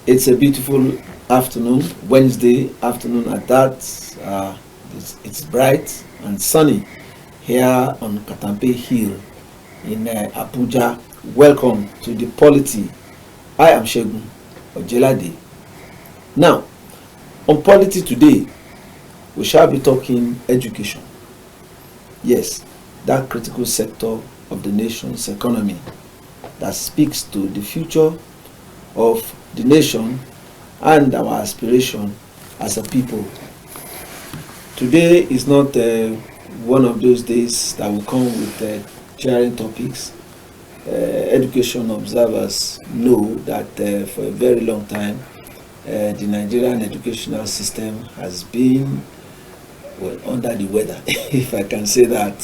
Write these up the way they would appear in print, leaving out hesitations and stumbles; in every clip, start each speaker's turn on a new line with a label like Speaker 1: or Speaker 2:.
Speaker 1: It's a beautiful afternoon, Wednesday afternoon at that. It's bright and sunny here on Katampe Hill in Abuja. Welcome to the POLITY. I am Segun Ojelade. Now, on POLITY today, we shall be talking education. Yes, that critical sector of the nation's economy that speaks to the future of the nation and our aspiration as a people. Today is not one of those days that will come with sharing topics. Education observers know that for a very long time the Nigerian educational system has been under the weather, if I can say that.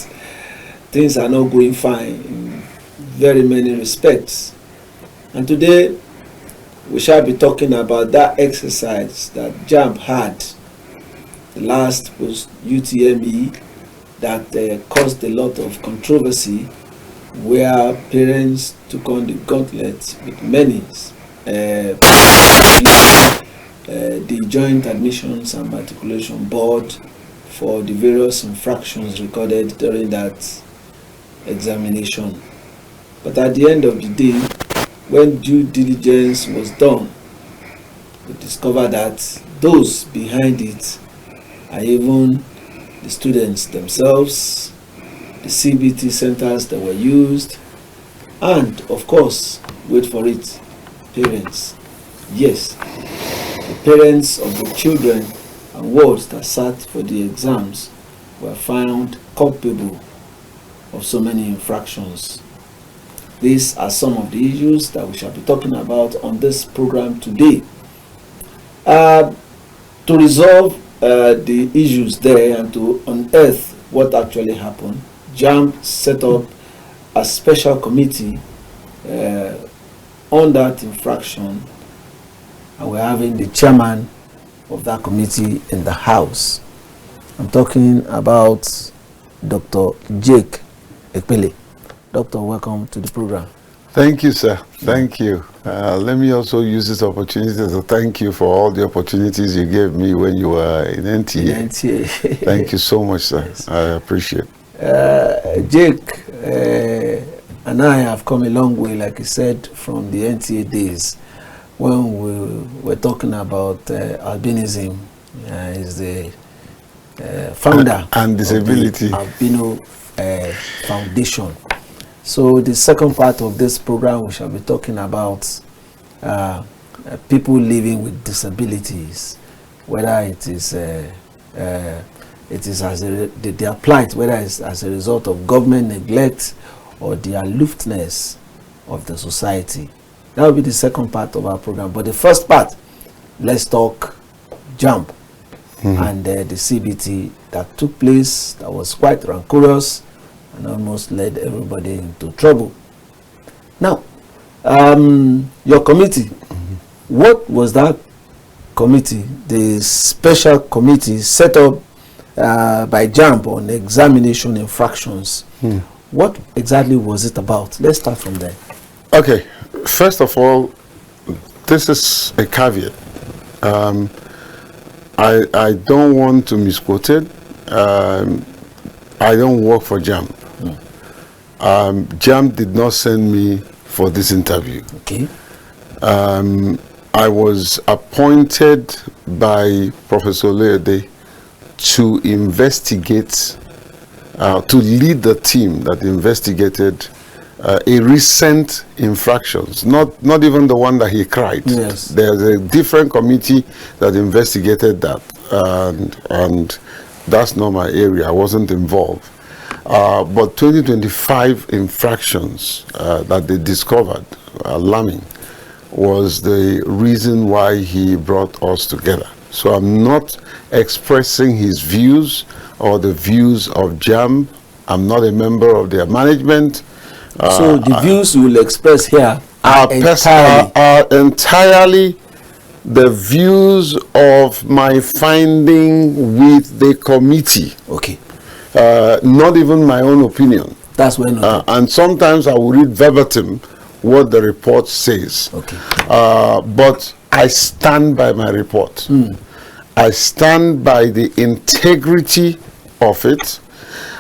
Speaker 1: Things are not going fine in very many respects. And today we shall be talking about that exercise that JAMB had, the last post-UTME, that caused a lot of controversy, where parents took on the gauntlet with many. The Joint Admissions and Matriculation Board for the various infractions recorded during that examination. But at the end of the day, when due diligence was done, we discovered that those behind it are even the students themselves, the CBT centers that were used, and of course, wait for it, parents. Yes, the parents of the children and wards that sat for the exams were found culpable of so many infractions. These are some of the issues that we shall be talking about on this program today. To resolve the issues there and to unearth what actually happened, JAMB set up a special committee on that infraction, and we're having the chairman of that committee in the house. I'm talking about Dr. Ekpele. Doctor, welcome to the program.
Speaker 2: Thank you, sir. Thank you. Let me also use this opportunity to thank you for all the opportunities you gave me when you were in NTA. Thank you so much, sir. Yes. I appreciate it.
Speaker 1: Jake and I have come a long way, like you said, from the NTA days when we were talking about albinism. He's the founder
Speaker 2: and disability
Speaker 1: of the Albino Foundation. So the second part of this program, we shall be talking about people living with disabilities, whether it is as their plight, whether it's as a result of government neglect or the aloofness of the society. That will be the second part of our program. But the first part, let's talk JAMB and the CBT that took place, that was quite rancorous and almost led everybody into trouble. Now, your committee, what was that committee, the special committee set up by JAMB on examination infractions? What exactly was it about? Let's start from there.
Speaker 2: Okay, first of all, this is a caveat. I don't want to misquote it. I don't work for JAMB. JAMB did not send me for this interview.
Speaker 1: Okay.
Speaker 2: I was appointed by Professor Ojelade to investigate, to lead the team that investigated a recent infractions, not even the one that he cried.
Speaker 1: Yes.
Speaker 2: There's a different committee that investigated that, and that's not my area. I wasn't involved. But 2025 infractions that they discovered, alarming, was the reason why he brought us together. So I'm not expressing his views or the views of JAMB. I'm not a member of their management.
Speaker 1: So the views you will express here are
Speaker 2: entirely the views of my finding with the committee.
Speaker 1: Okay.
Speaker 2: Not even my own opinion.
Speaker 1: That's when.
Speaker 2: And sometimes I will read verbatim what the report says.
Speaker 1: Okay.
Speaker 2: But I stand by my report. I stand by the integrity of it.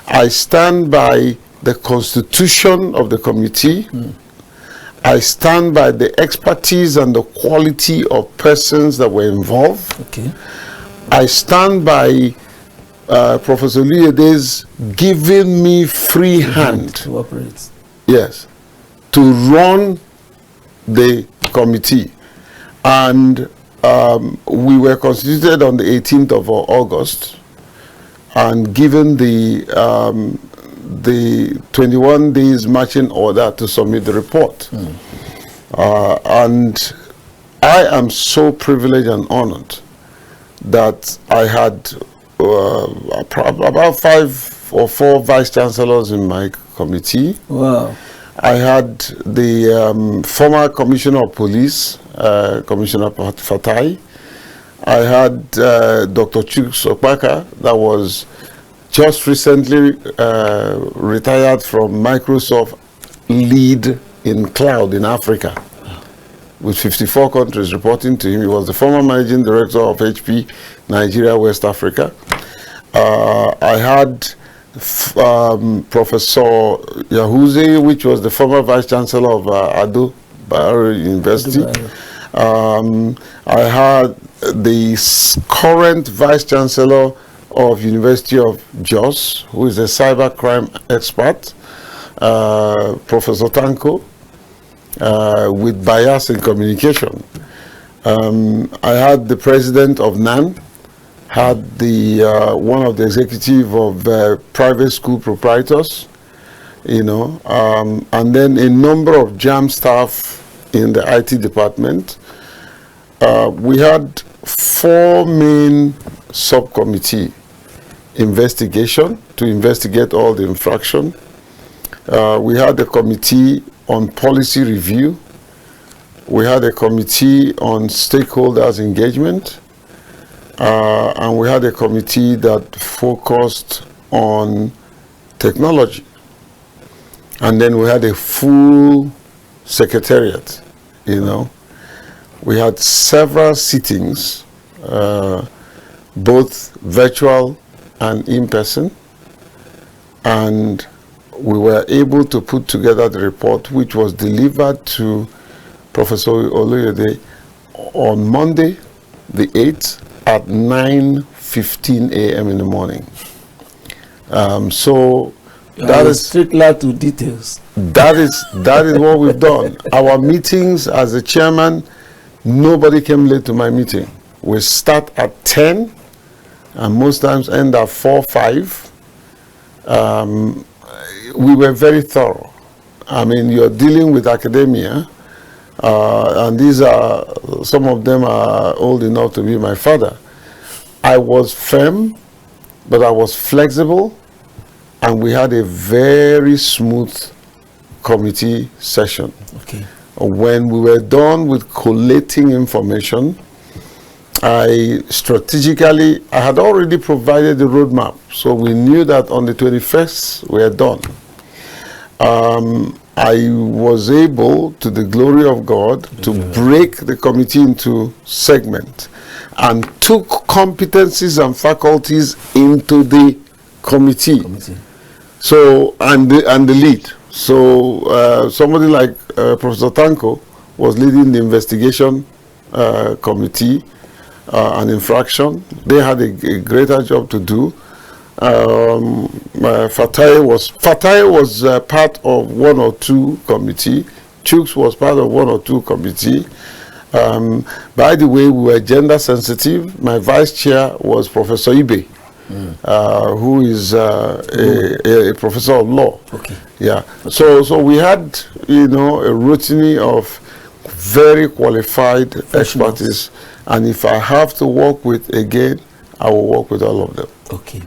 Speaker 2: I stand by the constitution of the committee. I stand by the expertise and the quality of persons that were involved.
Speaker 1: Okay.
Speaker 2: I stand by Professor Oluyede's giving me free hand
Speaker 1: to operate.
Speaker 2: Yes, to run the committee. And we were constituted on the 18th of August and given the 21 days marching order to submit the report. And I am so privileged and honored that I had about 5 or 4 vice chancellors in my committee.
Speaker 1: Wow.
Speaker 2: I had the former commissioner of police, Commissioner Fatai. I had Dr. Chuks Okpaka, that was just recently retired from Microsoft lead in cloud in Africa, with 54 countries reporting to him. He was the former managing director of HP Nigeria West Africa. I had Professor Yahuze, which was the former vice chancellor of Ado Bayero University. I had the current vice chancellor of University of Jos, who is a cyber crime expert, Professor Tanko, with bias in communication. I had the president of NAN, had the one of the executive of private school proprietors, you know, and then a number of JAMB staff in the IT department. We had 4 main subcommittee investigation to investigate all the infraction. We had a committee on policy review. We had a committee on stakeholders engagement. And we had a committee that focused on technology. And then we had a full secretariat, you know. We had several sittings, both virtual and in person. And we were able to put together the report, which was delivered to Professor Oluyede on Monday, the 8th, at 9:15 a.m. in the morning. So that is
Speaker 1: stickler to details.
Speaker 2: That is what we've done. Our meetings as a chairman, nobody came late to my meeting. We start at 10 and most times end at 4, 5. We were very thorough. I mean, you're dealing with academia, and these are, some of them are old enough to be my father. I was firm, but I was flexible, and we had a very smooth committee session.
Speaker 1: Okay.
Speaker 2: When we were done with collating information, I had already provided the roadmap, so we knew that on the 21st we are done. I was able, to the glory of God, to break the committee into segments and took competencies and faculties into the committee. So, and the lead. So somebody like Professor Tanko was leading the investigation committee and infraction. They had a greater job to do. Fatai was part of 1 or 2 committee. Chuks was part of 1 or 2 committee. By the way, we were gender sensitive. My vice chair was Professor Ibe, who is a professor of law.
Speaker 1: Okay.
Speaker 2: Yeah. So we had, you know, a routine of very qualified expertise, and if I have to work with again, I will work with all of them.
Speaker 1: Okay.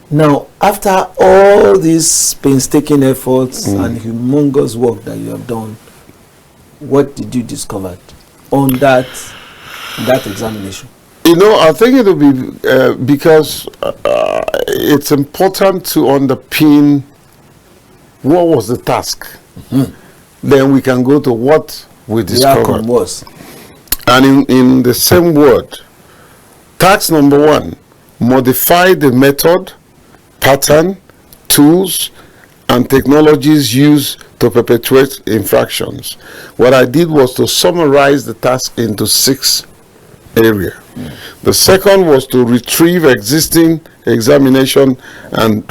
Speaker 1: Now, after all these painstaking efforts and humongous work that you have done, what did you discover on that examination?
Speaker 2: You know, I think it will be because it's important to underpin what was the task. Then we can go to what we discovered.
Speaker 1: The outcome was.
Speaker 2: And in the same word, task number 1, modify the method, pattern, tools, and technologies used to perpetrate infractions. What I did was to summarize the task into 6 areas. The second was to retrieve existing examination and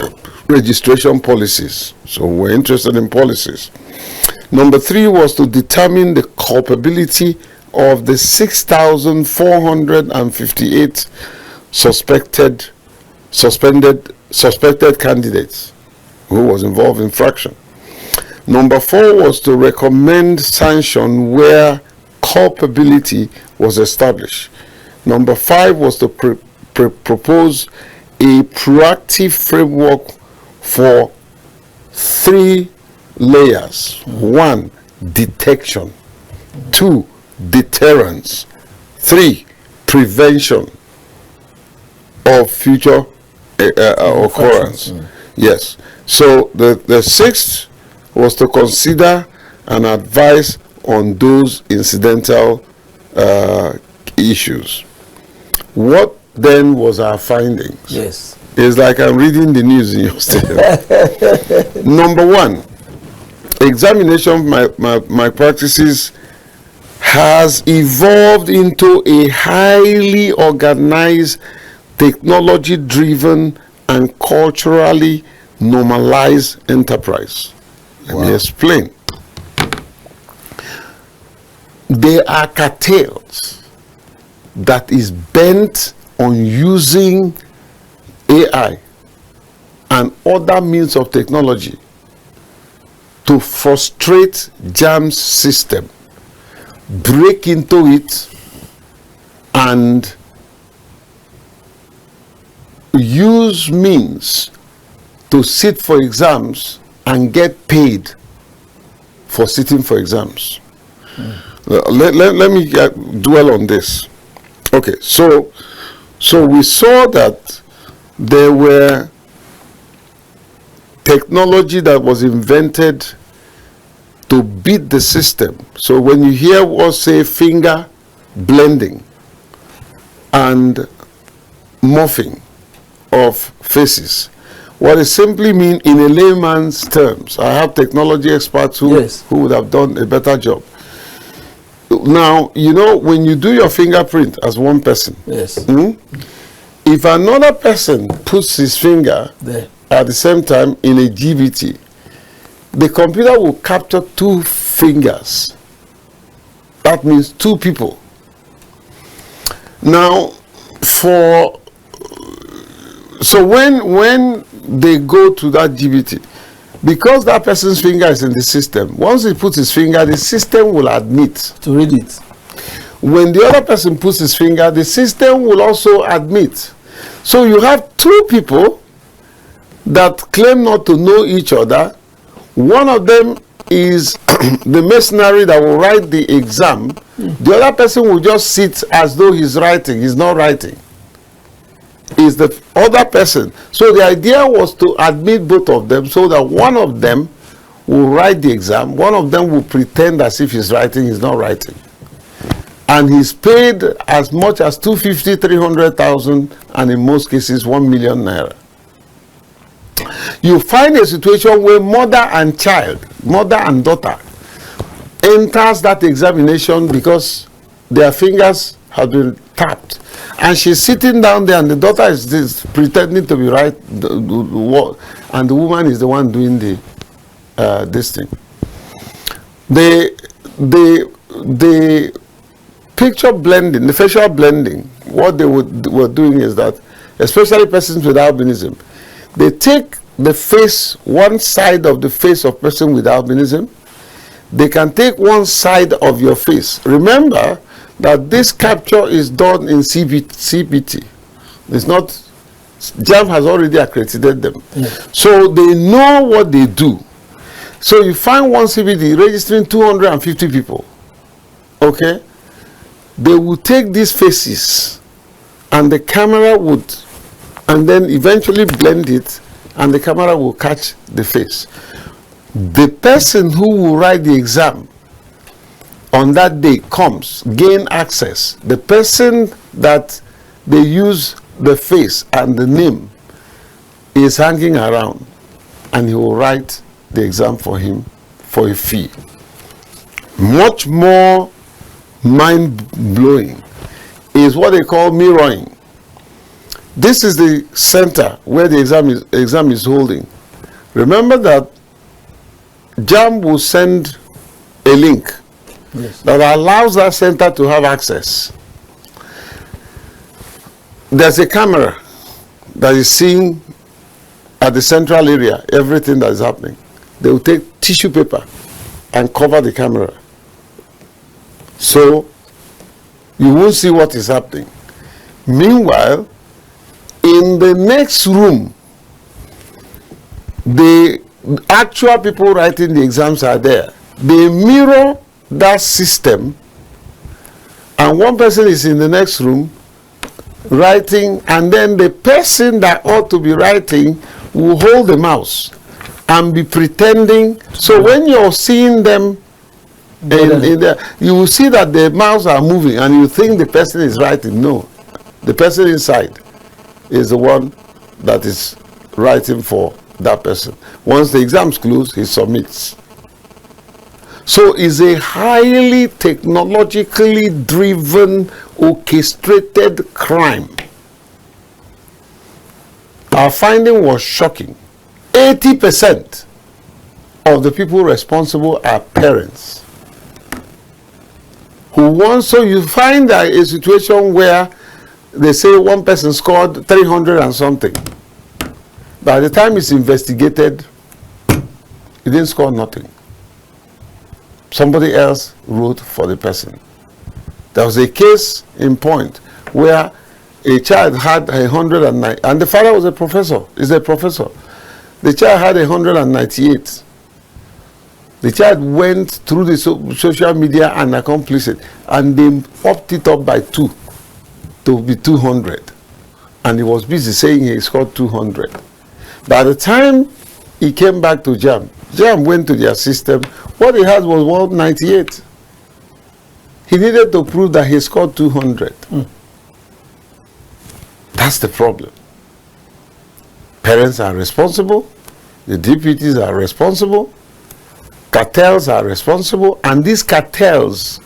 Speaker 2: registration policies. So we're interested in policies. Number 3 was to determine the culpability of the 6,458 suspected candidates who was involved in infraction. Number 4 was to recommend sanction where culpability was established. Number 5 was to propose a proactive framework for 3 layers. 1, detection. 2, deterrence. 3, prevention of future occurrence. Yes. So the 6th was to consider and advise on those incidental issues. What then was our findings?
Speaker 1: Yes.
Speaker 2: It's like I'm reading the news in your state. Number 1, examination of my practices has evolved into a highly organized, technology-driven, and culturally normalized enterprise. Let me explain. There are cartels that is bent on using AI and other means of technology to frustrate JAMB's system, break into it, and use means to sit for exams and get paid for sitting for exams. Let me dwell on this. Okay, so we saw that there were technology that was invented to beat the system. So when you hear us say finger blending and morphing of faces, what it simply means in a layman's terms, I have technology experts who would have done a better job. Now, you know, when you do your fingerprint as one person, if another person puts his finger there at the same time in a GBT, the computer will capture 2 fingers. That means 2 people. Now, so when they go to that GBT, because that person's finger is in the system, once he puts his finger, the system will admit
Speaker 1: to read it.
Speaker 2: When the other person puts his finger, the system will also admit. So you have 2 people that claim not to know each other. One of them is the mercenary that will write the exam. The other person will just sit as though he's writing. He's not writing. Is the other person. So the idea was to admit both of them so that one of them will write the exam, one of them will pretend as if he's writing, he's not writing. And he's paid as much as 250, 300,000, and in most cases 1 million naira. You find a situation where mother and child, mother and daughter, enters that examination because their fingers have been tapped. And she's sitting down there and the daughter is pretending to be right, and the woman is the one doing the this thing. The picture blending, the facial blending, what they were doing is that, especially persons with albinism, they take the face, one side of the face of person with albinism, they can take one side of your face. Remember that this capture is done in CBT. It's not, JAMB has already accredited them. So they know what they do. So you find one CBT registering 250 people. Okay? They will take these faces and the camera would, and then eventually blend it, and the camera will catch the face. The person who will write the exam on that day comes, gain access, the person that they use the face and the name is hanging around, and he will write the exam for him for a fee. Much more mind-blowing is what they call mirroring. This is the center where the exam is holding. Remember that JAMB will send a link that allows that center to have access. There's a camera that is seeing at the central area everything that is happening. They will take tissue paper and cover the camera, so you won't see what is happening. Meanwhile, in the next room, the actual people writing the exams are there. They mirror that system, and one person is in the next room writing, and then the person that ought to be writing will hold the mouse and be pretending. So when you're seeing them in there, you will see that the mouse are moving, and you think the person is writing. No, the person inside is the one that is writing for that person. Once the exam's closed, he submits. So it's a highly technologically driven, orchestrated crime. Our finding was shocking. 80% of the people responsible are parents who want. So you find that a situation where they say one person scored 300 and something. By the time it's investigated, he didn't score nothing. Somebody else wrote for the person. There was a case in Point where a child had 109, and the father was a professor. He's a professor. The child had 198. The child went through the social media and accomplished it, and they upped it up by 2 to be 200. And he was busy saying he scored 200. By the time he came back to JAMB, JAMB went to their system. What he had was 198. He needed to prove that he scored 200. That's the problem. Parents are responsible. The deputies are responsible. Cartels are responsible. And these cartels,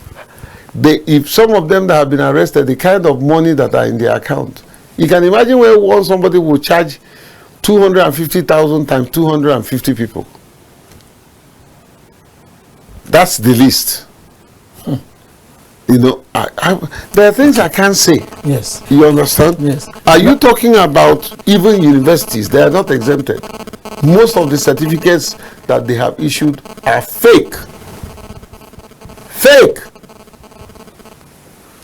Speaker 2: if some of them that have been arrested, the kind of money that are in their account, you can imagine where one somebody will charge 250,000 times 250 people. That's the least. You know, there are things I can't say.
Speaker 1: Yes.
Speaker 2: You understand?
Speaker 1: Yes.
Speaker 2: Are you talking about even universities? They are not exempted. Most of the certificates that they have issued are fake. Fake.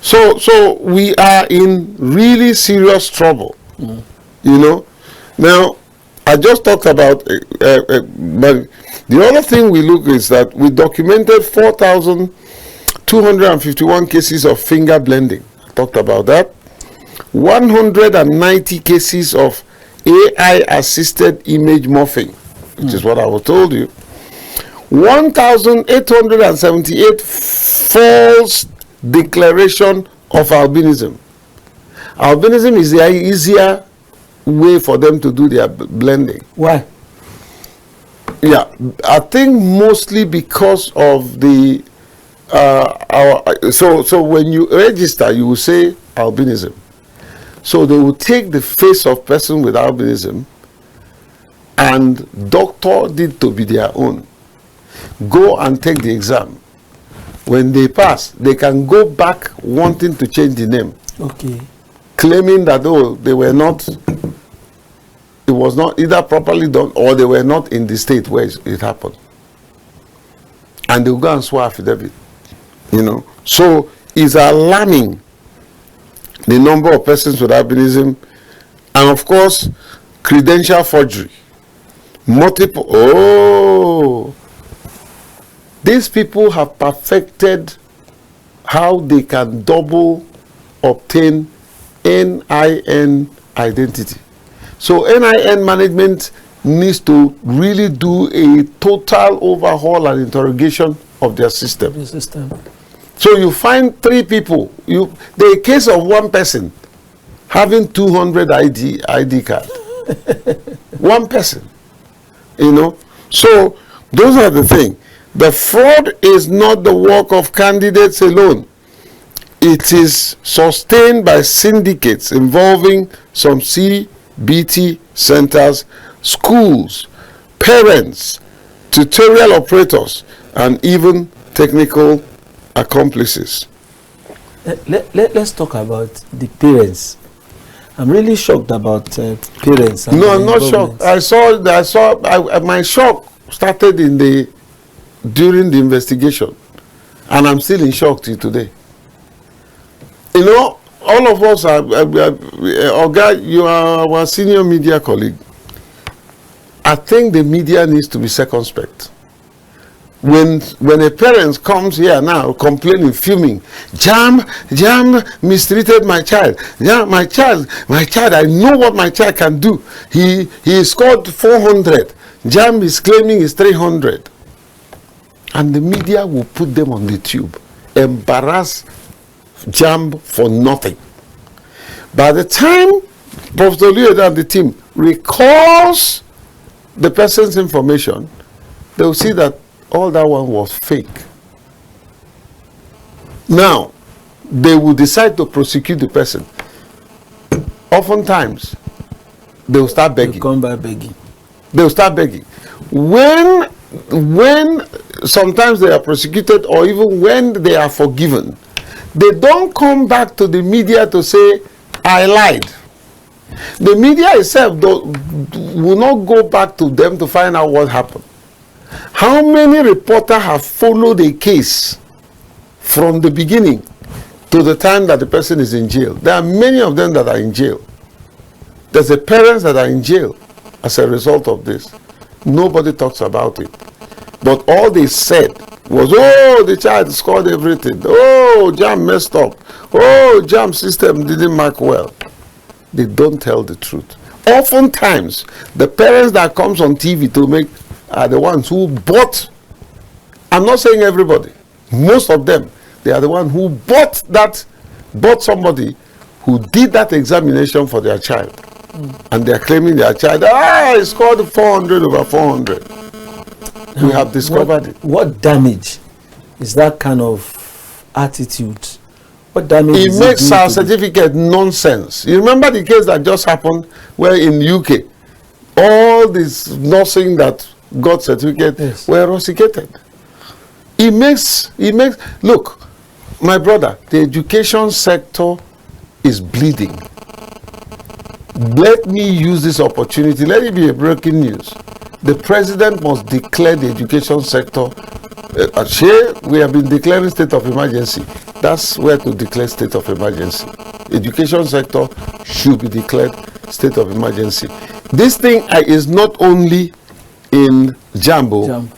Speaker 2: So we are in really serious trouble. You know. Now, I just talked about, but the other thing we look is that we documented 4,251 cases of finger blending. I talked about that. 190 cases of AI-assisted image morphing, which is what I was told you. 1,878 false declaration of albinism. Albinism is the easier way for them to do their blending.
Speaker 1: Why?
Speaker 2: Yeah, I think mostly because of the so when you register, you will say albinism. So they will take the face of person with albinism and doctor it to be their own. Go and take the exam. When they pass, they can go back wanting to change the name.
Speaker 1: Okay.
Speaker 2: Claiming that they were not, it was not either properly done or they were not in the state where it happened. And they'll go and swear affidavit. You know. So it's alarming, the number of persons with albinism, and of course credential forgery. Multiple. These people have perfected how they can double obtain NIN identity. So NIN management needs to really do a total overhaul and interrogation of their system. So you find 3 people. The case of one person having 200 ID card. One person. You know. So those are the things. The fraud is not the work of candidates alone. It is sustained by syndicates involving some CBT centers, schools, parents, tutorial operators, and even technical accomplices.
Speaker 1: Let's talk about the parents. I'm really shocked about parents.
Speaker 2: No, I'm not shocked. My shock started during the investigation, and I'm still in shock till today. You know, all of us Oga, you are our senior media colleague. I think the media needs to be circumspect. When a parent comes here now complaining, fuming, JAMB mistreated my child. Yeah, my child, I know what my child can do. He scored 400. JAMB is claiming it's 300. And the media will put them on the tube, embarrass JAMB for nothing. By the time Professor Ojelade and the team recalls the person's information, they will see that all that one was fake. Now, they will decide to prosecute the person. Oftentimes, they will start begging.
Speaker 1: They'll come back begging.
Speaker 2: They will start begging. When sometimes they are prosecuted, or even when they are forgiven, they don't come back to the media to say, I lied. The media itself will not go back to them to find out what happened. How many reporters have followed a case from the beginning to the time that the person is in jail? There are many of them that are in jail. There's the parents that are in jail as a result of this. Nobody talks about it. But all they said was, oh, the child scored everything. Oh, JAMB messed up. Oh, JAMB system didn't mark well. They don't tell the truth. Oftentimes, the parents that comes on TV to make are the ones who bought. I'm not saying everybody. Most of them, they are the ones who bought somebody who did that examination for their child. And they are claiming their child, he scored 400 over 400. We have discovered it.
Speaker 1: What damage is that kind of attitude? What damage
Speaker 2: it makes our certificate nonsense. You remember the case that just happened where in UK, all this nursing that got certificate were rusticated. It makes, look, my brother, the education sector is bleeding. Let me use this opportunity. Let it be a breaking news. The president must declare the education sector. We have been declaring state of emergency. That's where to declare state of emergency. Education sector should be declared state of emergency. This thing is not only in JAMB.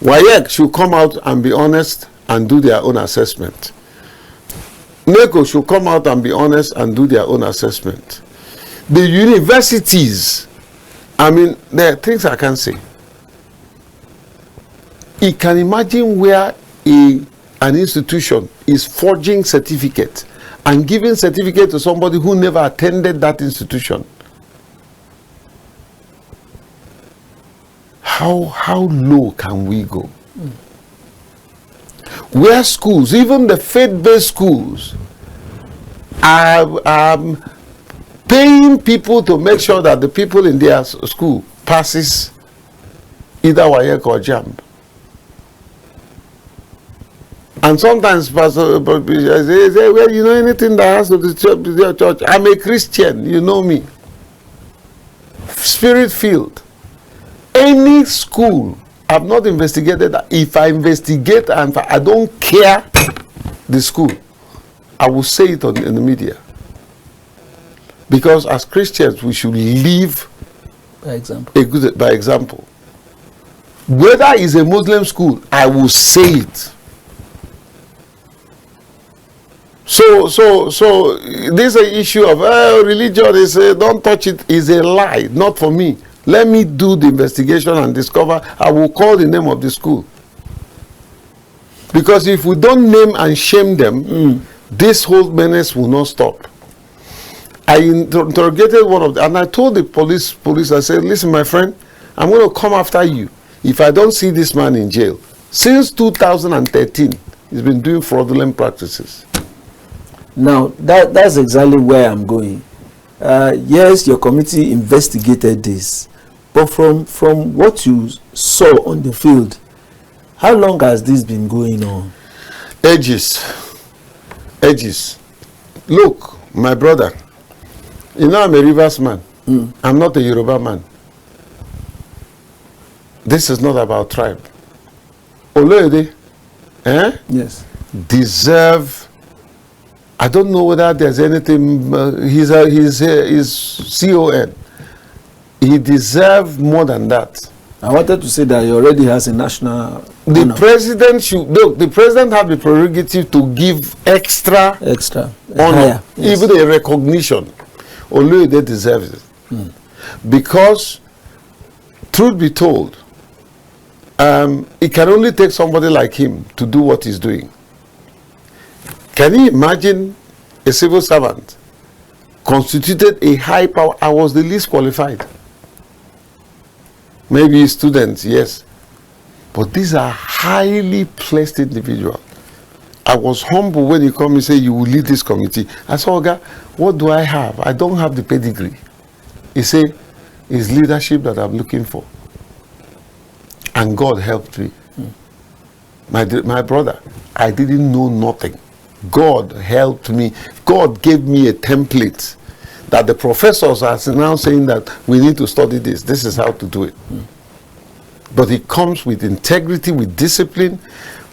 Speaker 2: WAEC should come out and be honest and do their own assessment. NECO should come out and be honest and do their own assessment. The universities, I mean, there are things I can say. You can imagine where an institution is forging certificate and giving certificate to somebody who never attended that institution. How low can we go? Where schools, even the faith-based schools, are paying people to make sure that the people in their school passes either WAEC or JAMB. And sometimes Pastor say, well, you know anything that has to do with your church? I'm a Christian, you know me. Spirit-filled. Any school, I've not investigated that. If I investigate and I don't care the school, I will say it in the media. Because as Christians, we should live
Speaker 1: by example.
Speaker 2: By example. Whether it's a Muslim school, I will say it. So this is an issue of religion is don't touch it is a lie, not for me. Let me do the investigation and discover. I will call the name of the school. Because if we don't name and shame them, this whole menace will not stop. I interrogated one of them, and I told the police, I said, listen, my friend, I'm going to come after you if I don't see this man in jail. Since 2013, he's been doing fraudulent practices.
Speaker 1: Now, that's exactly where I'm going. Yes, your committee investigated this, but from what you saw on the field, how long has this been going on?
Speaker 2: Ages. Look, my brother, you know I'm a Rivers man. I'm not a Yoruba man. This is not about tribe. Ojelade,
Speaker 1: Yes.
Speaker 2: deserve. I don't know whether there's anything. He's CON. He deserves more than that.
Speaker 1: I wanted to say that he already has a national.
Speaker 2: The president should look. The president have the prerogative to give extra honor,
Speaker 1: yes.
Speaker 2: even a recognition. Ojelade deserves it because, truth be told, it can only take somebody like him to do what he's doing. Can you imagine a civil servant constituted a high power? I was the least qualified. Maybe students, yes. But these are highly placed individuals. I was humble when he come and say, you will lead this committee. I said, Oga, what do I have? I don't have the pedigree. He said, it's leadership that I'm looking for. And God helped me. My brother, I didn't know nothing. God helped me. God gave me a template that the professors are now saying that we need to study this. This is how to do it. But it comes with integrity, with discipline.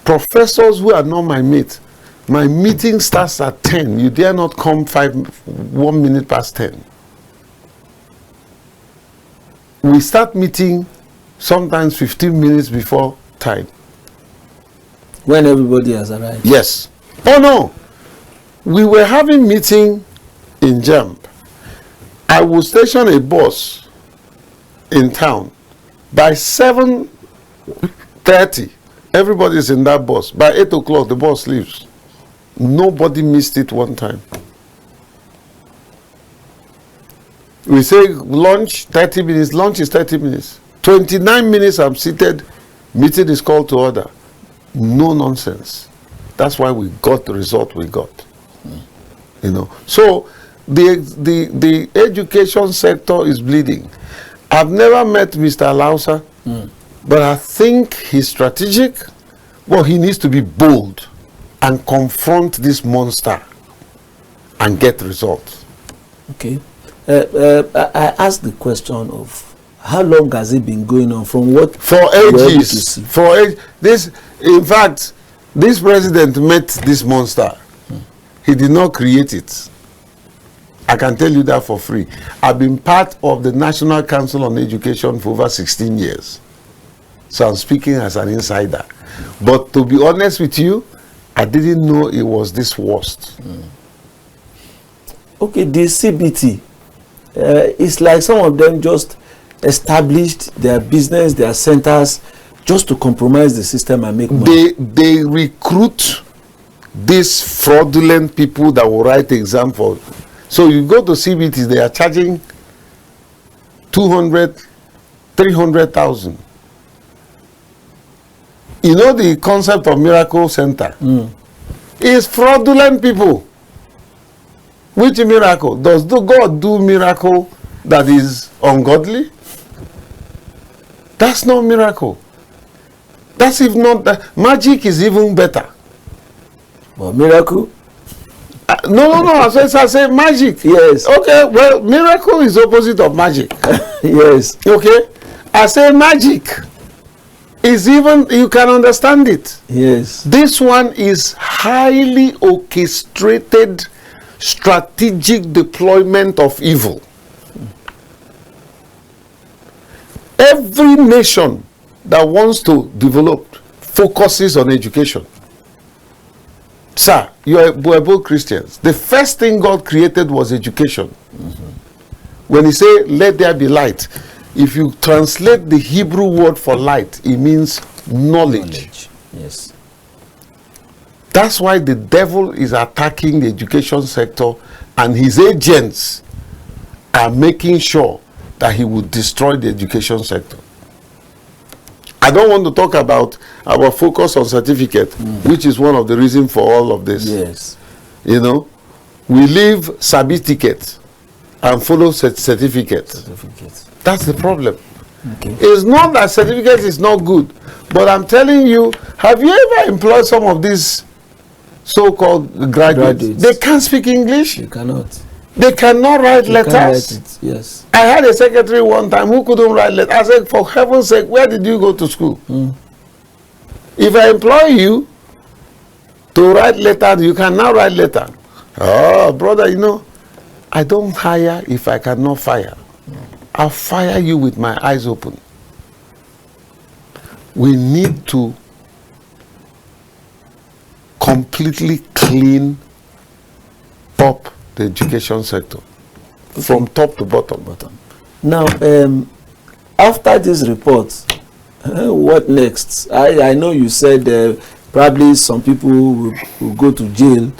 Speaker 2: Professors who are not my mate, my meeting starts at 10. You dare not come 1 minute past 10. We start meeting sometimes 15 minutes before time.
Speaker 1: When everybody has arrived.
Speaker 2: Yes. Oh no. We were having meeting in JAMB. I will station a bus in town. By 7:30, everybody is in that bus. By 8 o'clock, the bus leaves. Nobody missed it one time. We say lunch, 30 minutes. Lunch is 30 minutes. 29 minutes I'm seated. Meeting is called to order. No nonsense. That's why we got the result we got. You know. So the education sector is bleeding. I've never met Mr. Alausa, but I think he's strategic. Well, he needs to be bold and confront this monster and get results.
Speaker 1: Okay. I asked the question of how long has it been going on? From what?
Speaker 2: For ages. In fact, this president met this monster. He did not create it. I can tell you that for free. I've been part of the National Council on Education for over 16 years. So I'm speaking as an insider. But to be honest with you, I didn't know it was this worst.
Speaker 1: Okay, the CBT, it's like some of them just established their business, their centers, just to compromise the system and make money.
Speaker 2: They recruit these fraudulent people that will write the exam for. So you go to CBTs, they are charging 200, 300,000. You know the concept of miracle center? It's fraudulent people. Which miracle? Does God do miracle that is ungodly? That's not miracle. That's if not that. Magic is even better.
Speaker 1: But miracle?
Speaker 2: No. I say magic.
Speaker 1: Yes.
Speaker 2: Okay. Well, miracle is opposite of magic.
Speaker 1: Yes.
Speaker 2: Okay. I say magic is even, you can understand it.
Speaker 1: Yes.
Speaker 2: This one is highly orchestrated, strategic deployment of evil. Every nation that wants to develop focuses on education. Sir, we're both Christians. The first thing God created was education. When he said, let there be light, if you translate the Hebrew word for light, it means knowledge.
Speaker 1: Yes.
Speaker 2: That's why the devil is attacking the education sector, and his agents are making sure that he will destroy the education sector. I don't want to talk about our focus on certificate, which is one of the reasons for all of this.
Speaker 1: Yes.
Speaker 2: You know, we leave certificate and follow certificate. That's the problem.
Speaker 1: Okay.
Speaker 2: It's not that certificate is not good, but I'm telling you, have you ever employed some of these so-called graduates? They can't speak English.
Speaker 1: They cannot.
Speaker 2: They cannot write letters.
Speaker 1: Can't write it. Yes.
Speaker 2: I had a secretary one time who couldn't write letters. I said, for heaven's sake, where did you go to school? If I employ you to write letters, you cannot write letter. Oh, brother, you know, I don't hire if I cannot fire. I'll fire you with my eyes open. We need to completely clean up the education sector, from top to bottom.
Speaker 1: Now, after this report, what next? I know you said probably some people will go to jail.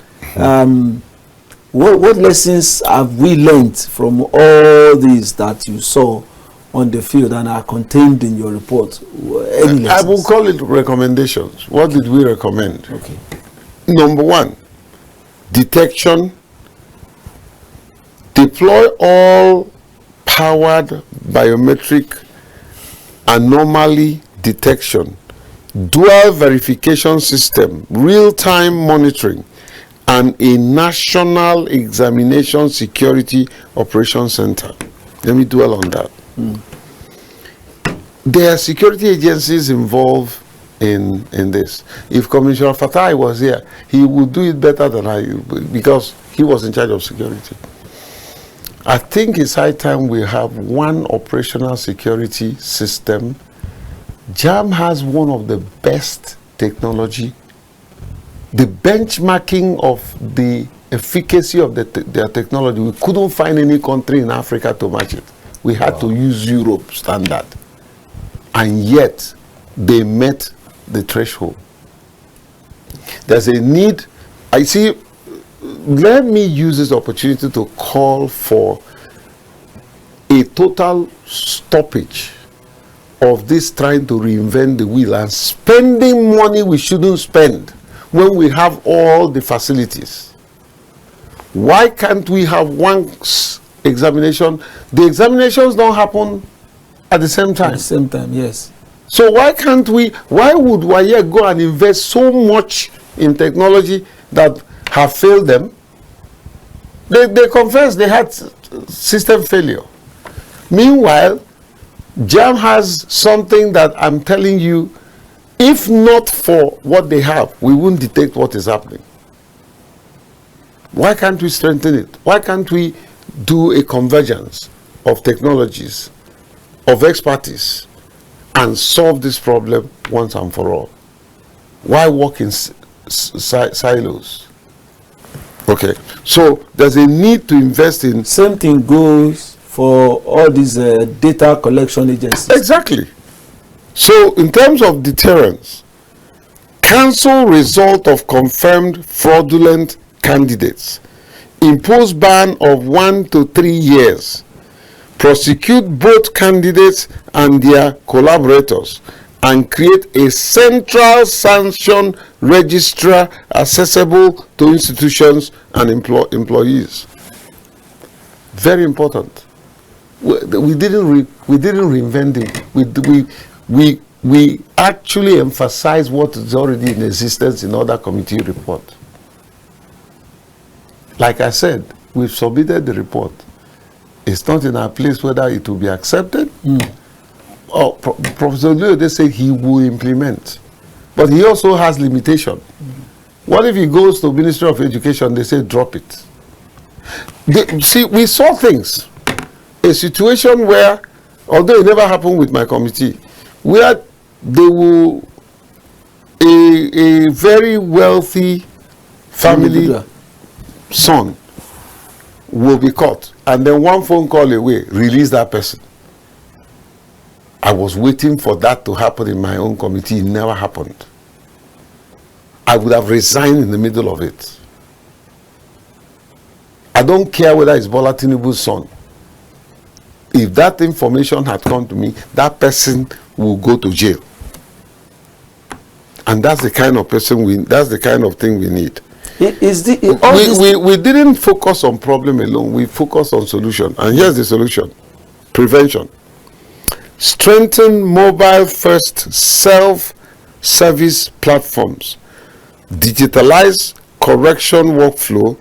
Speaker 1: What lessons have we learned from all these that you saw on the field and are contained in your report?
Speaker 2: I will call it recommendations. What did we recommend?
Speaker 1: Okay.
Speaker 2: Number one, detection. Deploy all powered biometric anomaly detection, dual verification system, real-time monitoring, and a national examination security operations center. Let me dwell on that. There are security agencies involved in this. If Commissioner Fatai was here, he would do it better than I, because he was in charge of security. I think it's high time we have one operational security system. JAMB has one of the best technology. The benchmarking of the efficacy of their technology, we couldn't find any country in Africa to match it. We had to use Europe standard. And yet, they met the threshold. There's a need. I see. Let me use this opportunity to call for a total stoppage of this trying to reinvent the wheel and spending money we shouldn't spend when we have all the facilities. Why can't we have one examination? The examinations don't happen at the same time.
Speaker 1: At the same time, yes.
Speaker 2: So why can't we, why would Waye go and invest so much in technology that have failed them? They confess they had system failure. Meanwhile, JAMB has something that I'm telling you, if not for what they have, we wouldn't detect what is happening. Why can't we strengthen it? Why can't we do a convergence of technologies, of expertise, and solve this problem once and for all? Why work in silos? Okay, so there's a need to invest in...
Speaker 1: Same thing goes for all these data collection agencies.
Speaker 2: Exactly. So in terms of deterrence, cancel result of confirmed fraudulent candidates, impose ban of 1 to 3 years, prosecute both candidates and their collaborators, and create a central sanction registrar accessible to institutions and employees. Very important. We didn't reinvent it. We actually emphasize what is already in existence in other committee report. Like I said, we've submitted the report. It's not in our place whether it will be accepted. Oh, Professor Ojelade said he will implement, but he also has limitation. What if he goes to Ministry of Education, they say drop it? See, we saw things, a situation where, although it never happened with my committee, where they will, a very wealthy family son will be caught, and then one phone call away, release that person. I was waiting for that to happen in my own committee. It never happened. I would have resigned in the middle of it. I don't care whether it's Bola Tinubu's son. If that information had come to me, that person will go to jail. And that's the kind of person that's the kind of thing we need. We didn't focus on problem alone. We focused on solution. And here's the solution. Prevention. Strengthen mobile first self-service platforms. Digitalize correction workflow.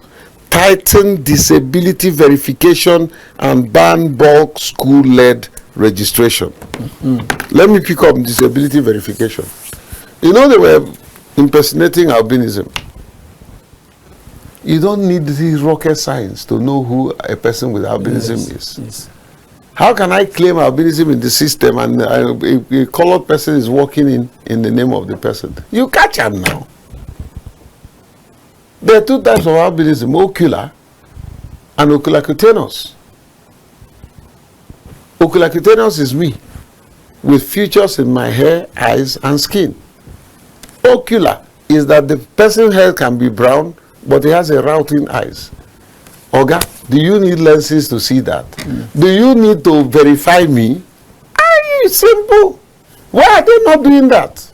Speaker 2: Tighten disability verification and ban bulk school-led registration. Let me pick up disability verification. You know, they were impersonating albinism. You don't need the rocket science to know who a person with albinism is.
Speaker 1: Yes.
Speaker 2: How can I claim albinism in the system and a colored person is walking in the name of the person? You catch him now. There are two types of albinism, ocular and oculocutaneous. Oculocutaneous is me, with features in my hair, eyes, and skin. Ocular is that the person's hair can be brown, but he has a routing eyes. Oga, do you need lenses to see that? Do you need to verify me? It's simple. Why are they not doing that?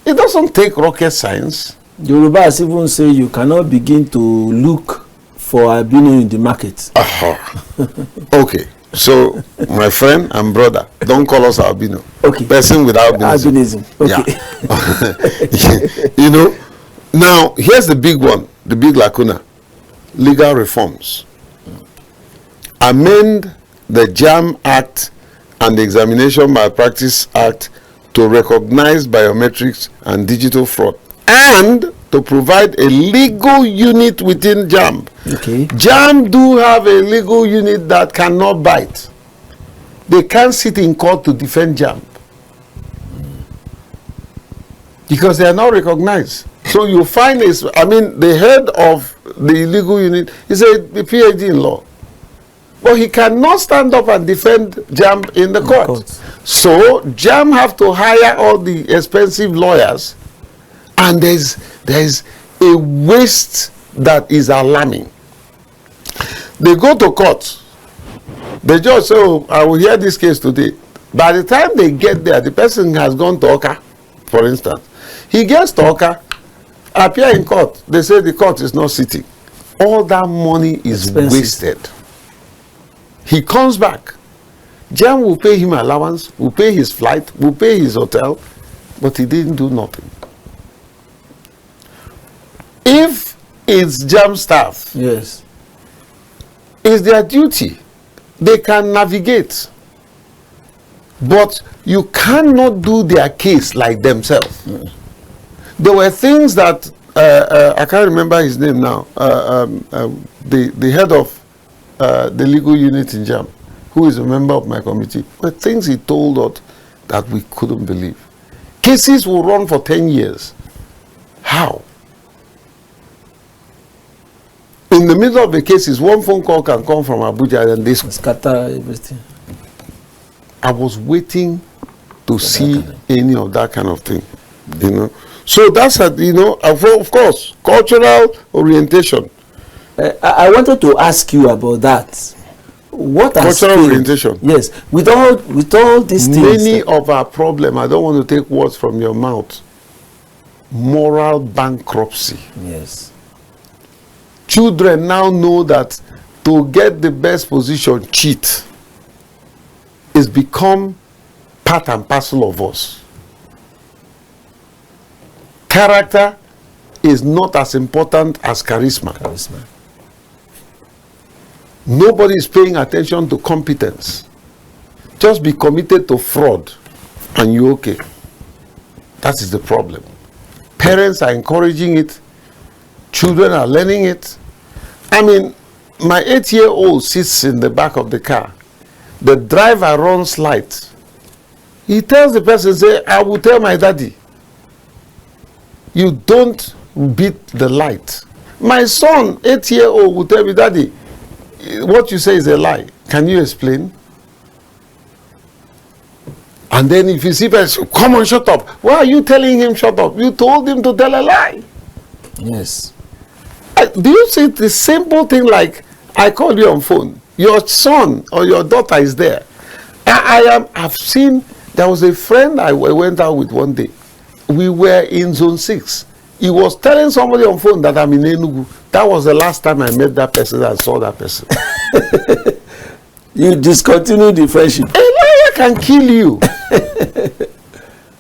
Speaker 2: It doesn't take rocket science.
Speaker 1: Yorubas even say you cannot begin to look for albino in the market.
Speaker 2: Okay, so my friend and brother, don't call us albino.
Speaker 1: Okay.
Speaker 2: Person with albinism.
Speaker 1: Okay.
Speaker 2: Yeah. You know, now here's the big one, the big lacuna. Legal reforms. Amend the JAMB Act and the Examination Malpractice Act to recognize biometrics and digital fraud, and to provide a legal unit within JAMB.
Speaker 1: Okay.
Speaker 2: JAMB do have a legal unit that cannot bite. They can't sit in court to defend JAMB because they are not recognized. So you find this, the head of the illegal unit is a PhD in law, but he cannot stand up and defend JAMB in the court. So JAMB have to hire all the expensive lawyers, and there's a waste that is alarming. They go to court. The judge says, "Oh, I will hear this case today." By the time they get there, the person has gone to Oka, for instance. He gets to Oka, appear in court. They say the court is not sitting. All that money is wasted. He comes back. JAMB will pay him allowance, will pay his flight, will pay his hotel, but he didn't do nothing. If it's JAMB staff,
Speaker 1: yes,
Speaker 2: it's their duty. They can navigate, but you cannot do their case like themselves. There were things that I can't remember his name now. The head of the legal unit in JAMB, who is a member of my committee, but things he told us that we couldn't believe. Cases will run for 10 years. How? In the middle of the cases, one phone call can come from Abuja and they
Speaker 1: scatter everything.
Speaker 2: I was waiting to see any of that kind of thing, you know. So that's of course, cultural orientation.
Speaker 1: I wanted to ask you about that. What
Speaker 2: cultural orientation?
Speaker 1: Yes, with all these things.
Speaker 2: Many of our problem, I don't want to take words from your mouth. Moral bankruptcy.
Speaker 1: Yes.
Speaker 2: Children now know that to get the best position, cheat. It's become part and parcel of us. Character is not as important as charisma. Nobody is paying attention to competence. Just be committed to fraud and you're okay. That is the problem. Parents are encouraging it. Children are learning it. I mean, my 8-year-old sits in the back of the car. The driver runs light. He tells the person, say, "I will tell my daddy." You don't beat the light. My son, 8-year-old, will tell me, "Daddy, what you say is a lie. Can you explain?" And then if you see person, come on, shut up. Why are you telling him shut up? You told him to tell a lie.
Speaker 1: Yes.
Speaker 2: Do you see the simple thing like, I called you on phone, your son or your daughter is there. I've seen, there was a friend I went out with one day. We were in zone 6. He was telling somebody on phone that I'm in Enugu. That was the last time I met that person and saw that person.
Speaker 1: You discontinued the friendship.
Speaker 2: A liar can kill you.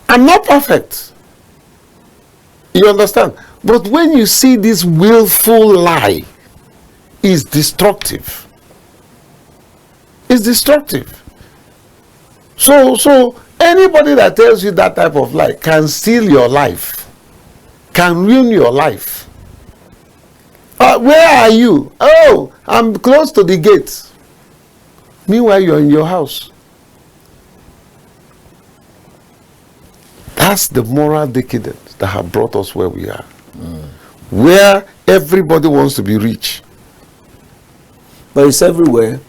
Speaker 2: I'm not perfect. You understand? But when you see this willful lie, it's destructive. It's destructive. So anybody that tells you that type of lie can steal your life, can ruin your life. Where are you? Oh, I'm close to the gate. Meanwhile, you're in your house. That's the moral decadence that have brought us where we are. Where everybody wants to be rich.
Speaker 1: But it's everywhere.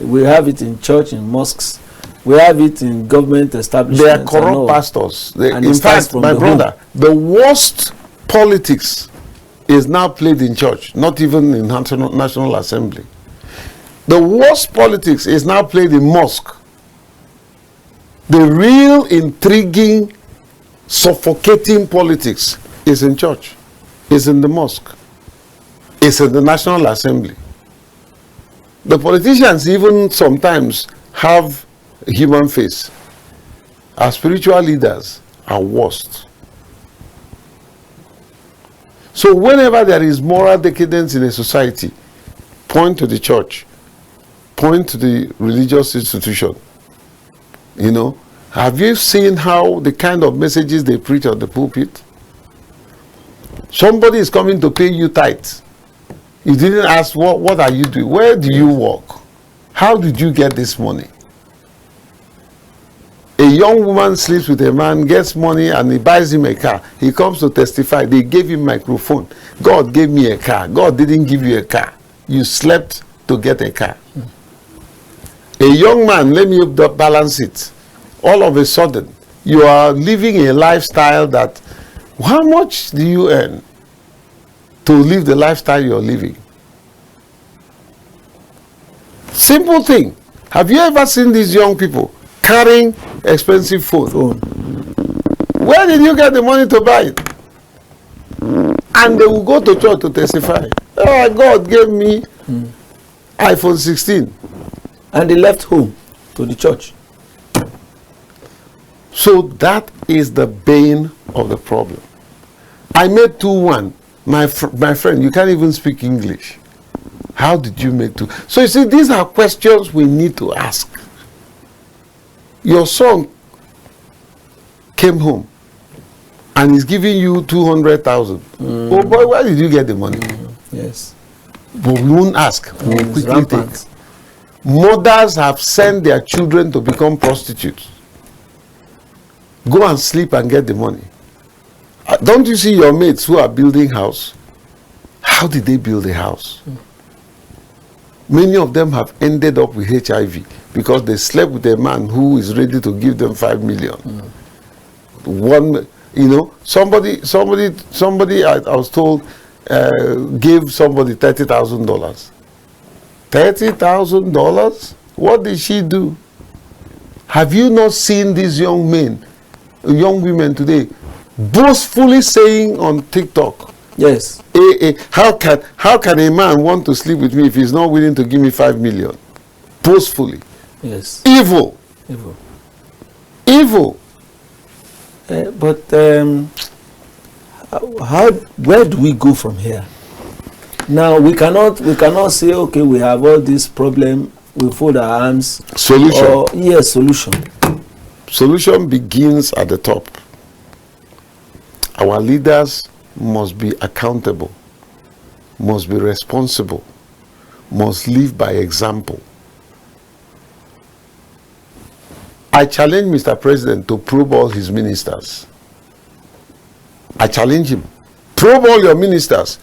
Speaker 1: We have it in church, in mosques. We have it in government establishments.
Speaker 2: They are corrupt pastors. In fact, my brother, the worst politics is now played in church, not even in National Assembly. The worst politics is now played in mosque. The real intriguing, suffocating politics is in church, is in the mosque, is in the National Assembly. The politicians even sometimes have a human face. Our spiritual leaders are worst. So whenever there is moral decadence in a society, point to the church, point to the religious institution. You know, have you seen how the kind of messages they preach on the pulpit? Somebody is coming to pay you tithe. You didn't ask, what are you doing? Where do you work? How did you get this money? A young woman sleeps with a man, gets money, and he buys him a car. He comes to testify. They gave him microphone. God gave me a car. God didn't give you a car. You slept to get a car. A young man, let me balance it. All of a sudden, you are living a lifestyle that, how much do you earn to live the lifestyle you're living? Simple thing. Have you ever seen these young people carrying expensive phone? Where did you get the money to buy it? And they will go to church to testify. Oh, God gave me iPhone 16.
Speaker 1: And they left home to the church.
Speaker 2: So that is the bane of the problem. I made 2-1. My friend, you can't even speak English. How did you make 2? So you see, these are questions we need to ask. Your son came home and he's giving you 200,000. Oh boy, where did you get the money?
Speaker 1: Yes.
Speaker 2: But we won't ask. We will quickly take. Mothers have sent their children to become prostitutes. Go and sleep and get the money. Don't you see your mates who are building house? How did they build a house? Many of them have ended up with HIV because they slept with a man who is ready to give them 5 million. One, you know, somebody I was told gave somebody $30,000. $30,000? What did she do? Have you not seen these young men, young women today, boastfully saying on TikTok,
Speaker 1: yes,
Speaker 2: how can a man want to sleep with me if he's not willing to give me 5 million? Boastfully.
Speaker 1: Yes.
Speaker 2: Evil.
Speaker 1: But where do we go from here? Now we cannot say, okay, we have all this problem, we fold our hands.
Speaker 2: Solution.
Speaker 1: Yes, solution.
Speaker 2: Solution begins at the top. Our leaders must be accountable, must be responsible, must live by example. I challenge Mr. President to probe all his ministers. I challenge him. Probe all your ministers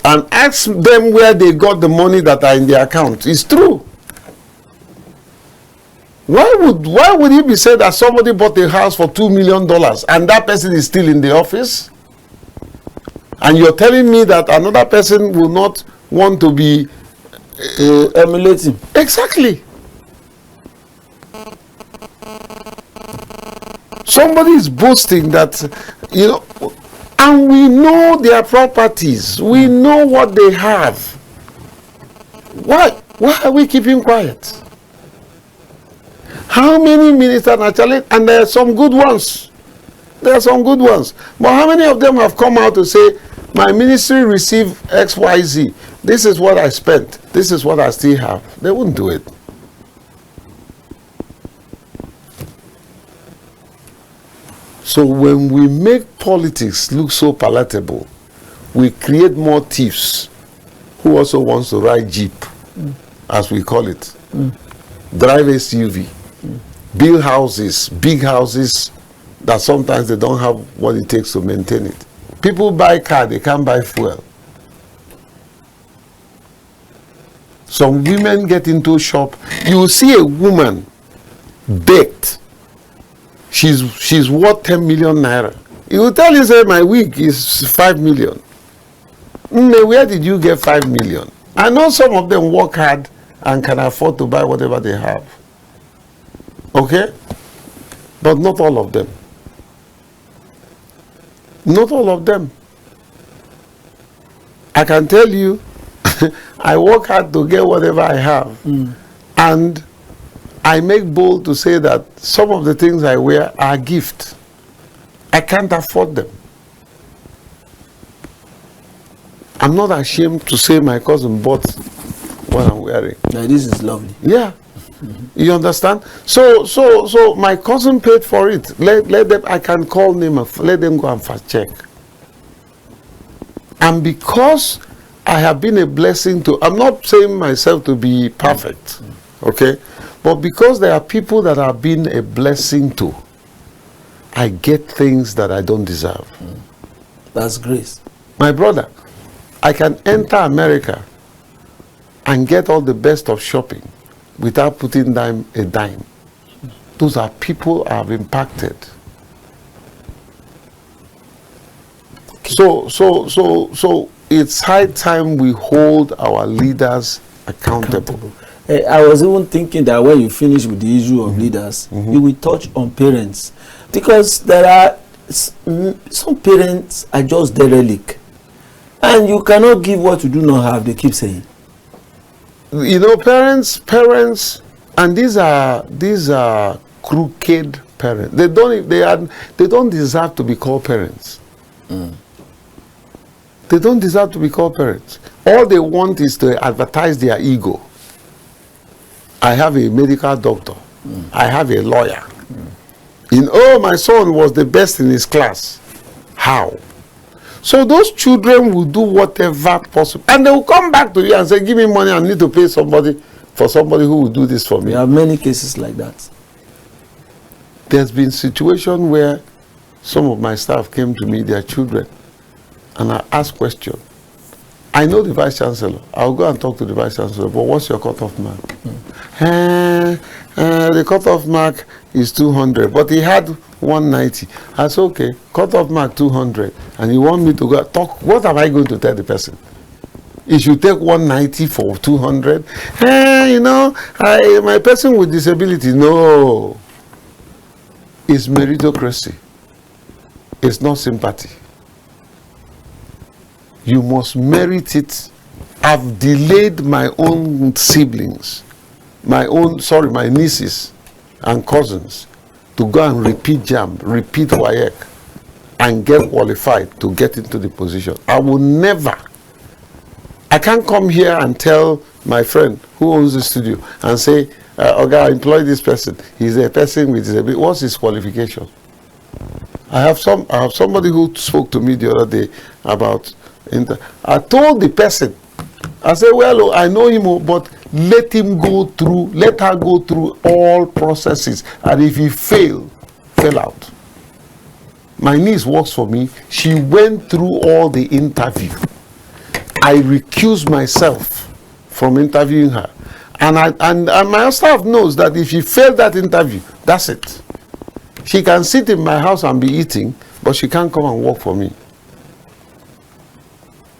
Speaker 2: and ask them where they got the money that are in their account. It's true. Why would it be said that somebody bought a house for $2 million and that person is still in the office? And you're telling me that another person will not want to be
Speaker 1: emulating?
Speaker 2: Exactly. Somebody is boasting that, you know, and we know their properties. We know what they have. Why are we keeping quiet? How many ministers actually, and there are some good ones. There are some good ones. But how many of them have come out to say, my ministry received XYZ. This is what I spent. This is what I still have. They wouldn't do it. So when we make politics look so palatable, we create more thieves who also wants to ride Jeep, as we call it, drive SUV, build houses, big houses that sometimes they don't have what it takes to maintain it. People buy car, they can't buy fuel. Some women get into a shop, you will see a woman baked. She's worth 10 million naira. He will tell you, say, my wig is 5 million. Where did you get 5 million? I know some of them work hard and can afford to buy whatever they have. Okay? But not all of them. Not all of them. I can tell you, I work hard to get whatever I have. And I make bold to say that some of the things I wear are a gift. I can't afford them. I'm not ashamed to say my cousin bought what I'm wearing.
Speaker 1: Now, this is lovely.
Speaker 2: Yeah. You understand? So my cousin paid for it. Let them, I can call them, let them go and fast check. And because I have been a blessing to, I'm not saying myself to be perfect, okay? But because there are people that have been a blessing to, I get things that I don't deserve.
Speaker 1: That's grace.
Speaker 2: My brother, I can enter America and get all the best of shopping without putting them a dime. Those are people I have impacted. So it's high time we hold our leaders accountable.
Speaker 1: I was even thinking that when you finish with the issue of leaders, you will touch on parents, because there are some parents are just derelict, and you cannot give what you do not have. They keep saying,
Speaker 2: you know, parents, and these are crooked parents. They don't deserve to be called parents. They don't deserve to be called parents. All they want is to advertise their ego. I have a medical doctor. I have a lawyer. Oh, my son was the best in his class. How? So those children will do whatever possible. And they will come back to you and say, give me money, I need to pay somebody for somebody who will do this for me.
Speaker 1: There are many cases like that.
Speaker 2: There's been situations where some of my staff came to me, their children, and I asked questions. I know the Vice Chancellor. I'll go and talk to the Vice Chancellor, but what's your cutoff mark? The cutoff mark is 200, but he had 190. I said, okay, cutoff mark 200, and you want me to go talk, what am I going to tell the person? He should take 190 for 200? You know, my person with disability, no. It's meritocracy. It's not sympathy. You must merit it. I've delayed my own siblings, my nieces and cousins to go and repeat JAMB, repeat WAEC, and get qualified to get into the position. I will never. I can't come here and tell my friend who owns the studio and say, okay, I employ this person. He's a person with disability. What's his qualification? I have somebody who spoke to me the other day about. I told the person, I said, well, I know him, but let her go through all processes, and if he fell out. My niece works for me. She went through all the interview. I recused myself from interviewing her. And my staff knows that if she failed that interview, that's it. She can sit in my house and be eating, but she can't come and work for me.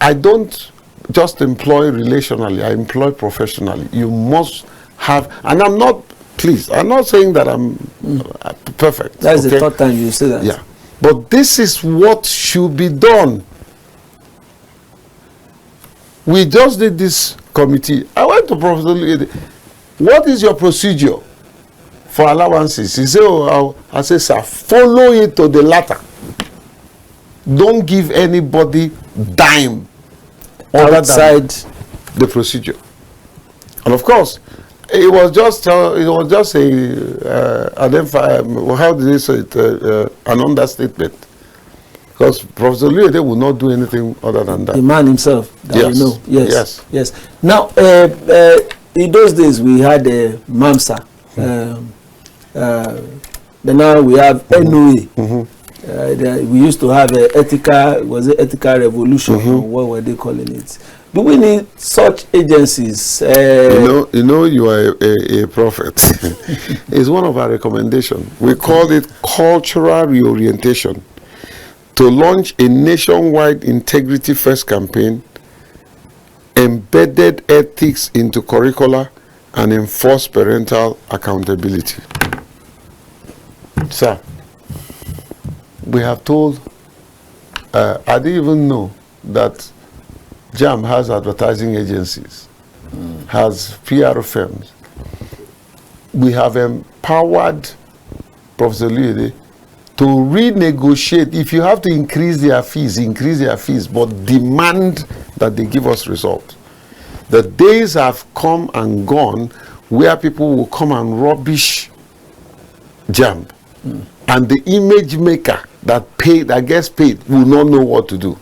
Speaker 2: I don't just employ relationally, I employ professionally. You must have, and I'm not, please, I'm not saying that I'm perfect.
Speaker 1: That's the third time you say that.
Speaker 2: Yeah. But this is what should be done. We just did this committee. I went to Professor Ojelade. What is your procedure for allowances? He said, oh, I said, sir, follow it to the latter. Don't give anybody dime outside the procedure. And of course, it was just how did they say it? An understatement. Because Professor Ojelade would not do anything other than that.
Speaker 1: The man himself, that
Speaker 2: yes.
Speaker 1: you know. Yes.
Speaker 2: Yes.
Speaker 1: Yes. Now, in those days, we had MAMSA. Then now we have NOA. We used to have ethical revolution? What were they calling it? Do we need such agencies?
Speaker 2: You know, you are a prophet. It's one of our recommendations. We call it cultural reorientation, to launch a nationwide integrity first campaign, embedded ethics into curricula, and enforce parental accountability. Sir, we have told, I didn't even know that JAMB has advertising agencies, has PR firms. We have empowered Professor Ojelade to renegotiate. If you have to increase their fees, but demand that they give us results. The days have come and gone where people will come and rubbish JAMB, and the image maker that gets paid will not know what to do.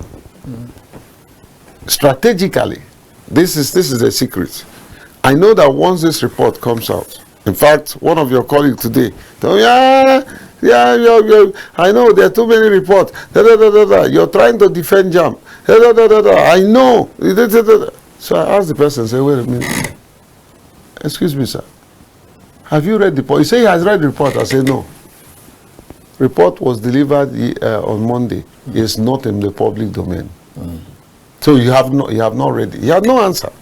Speaker 2: Strategically, this is a secret. I know that once this report comes out, in fact, one of your colleagues today told me, I know there are too many reports. You're trying to defend JAMB. I know. So I asked the person, say, wait a minute. Excuse me, sir. Have you read the report? He said he has read the report. I said, no. Report was delivered on Monday. It's not in the public domain. So you have not read it. You have no answer.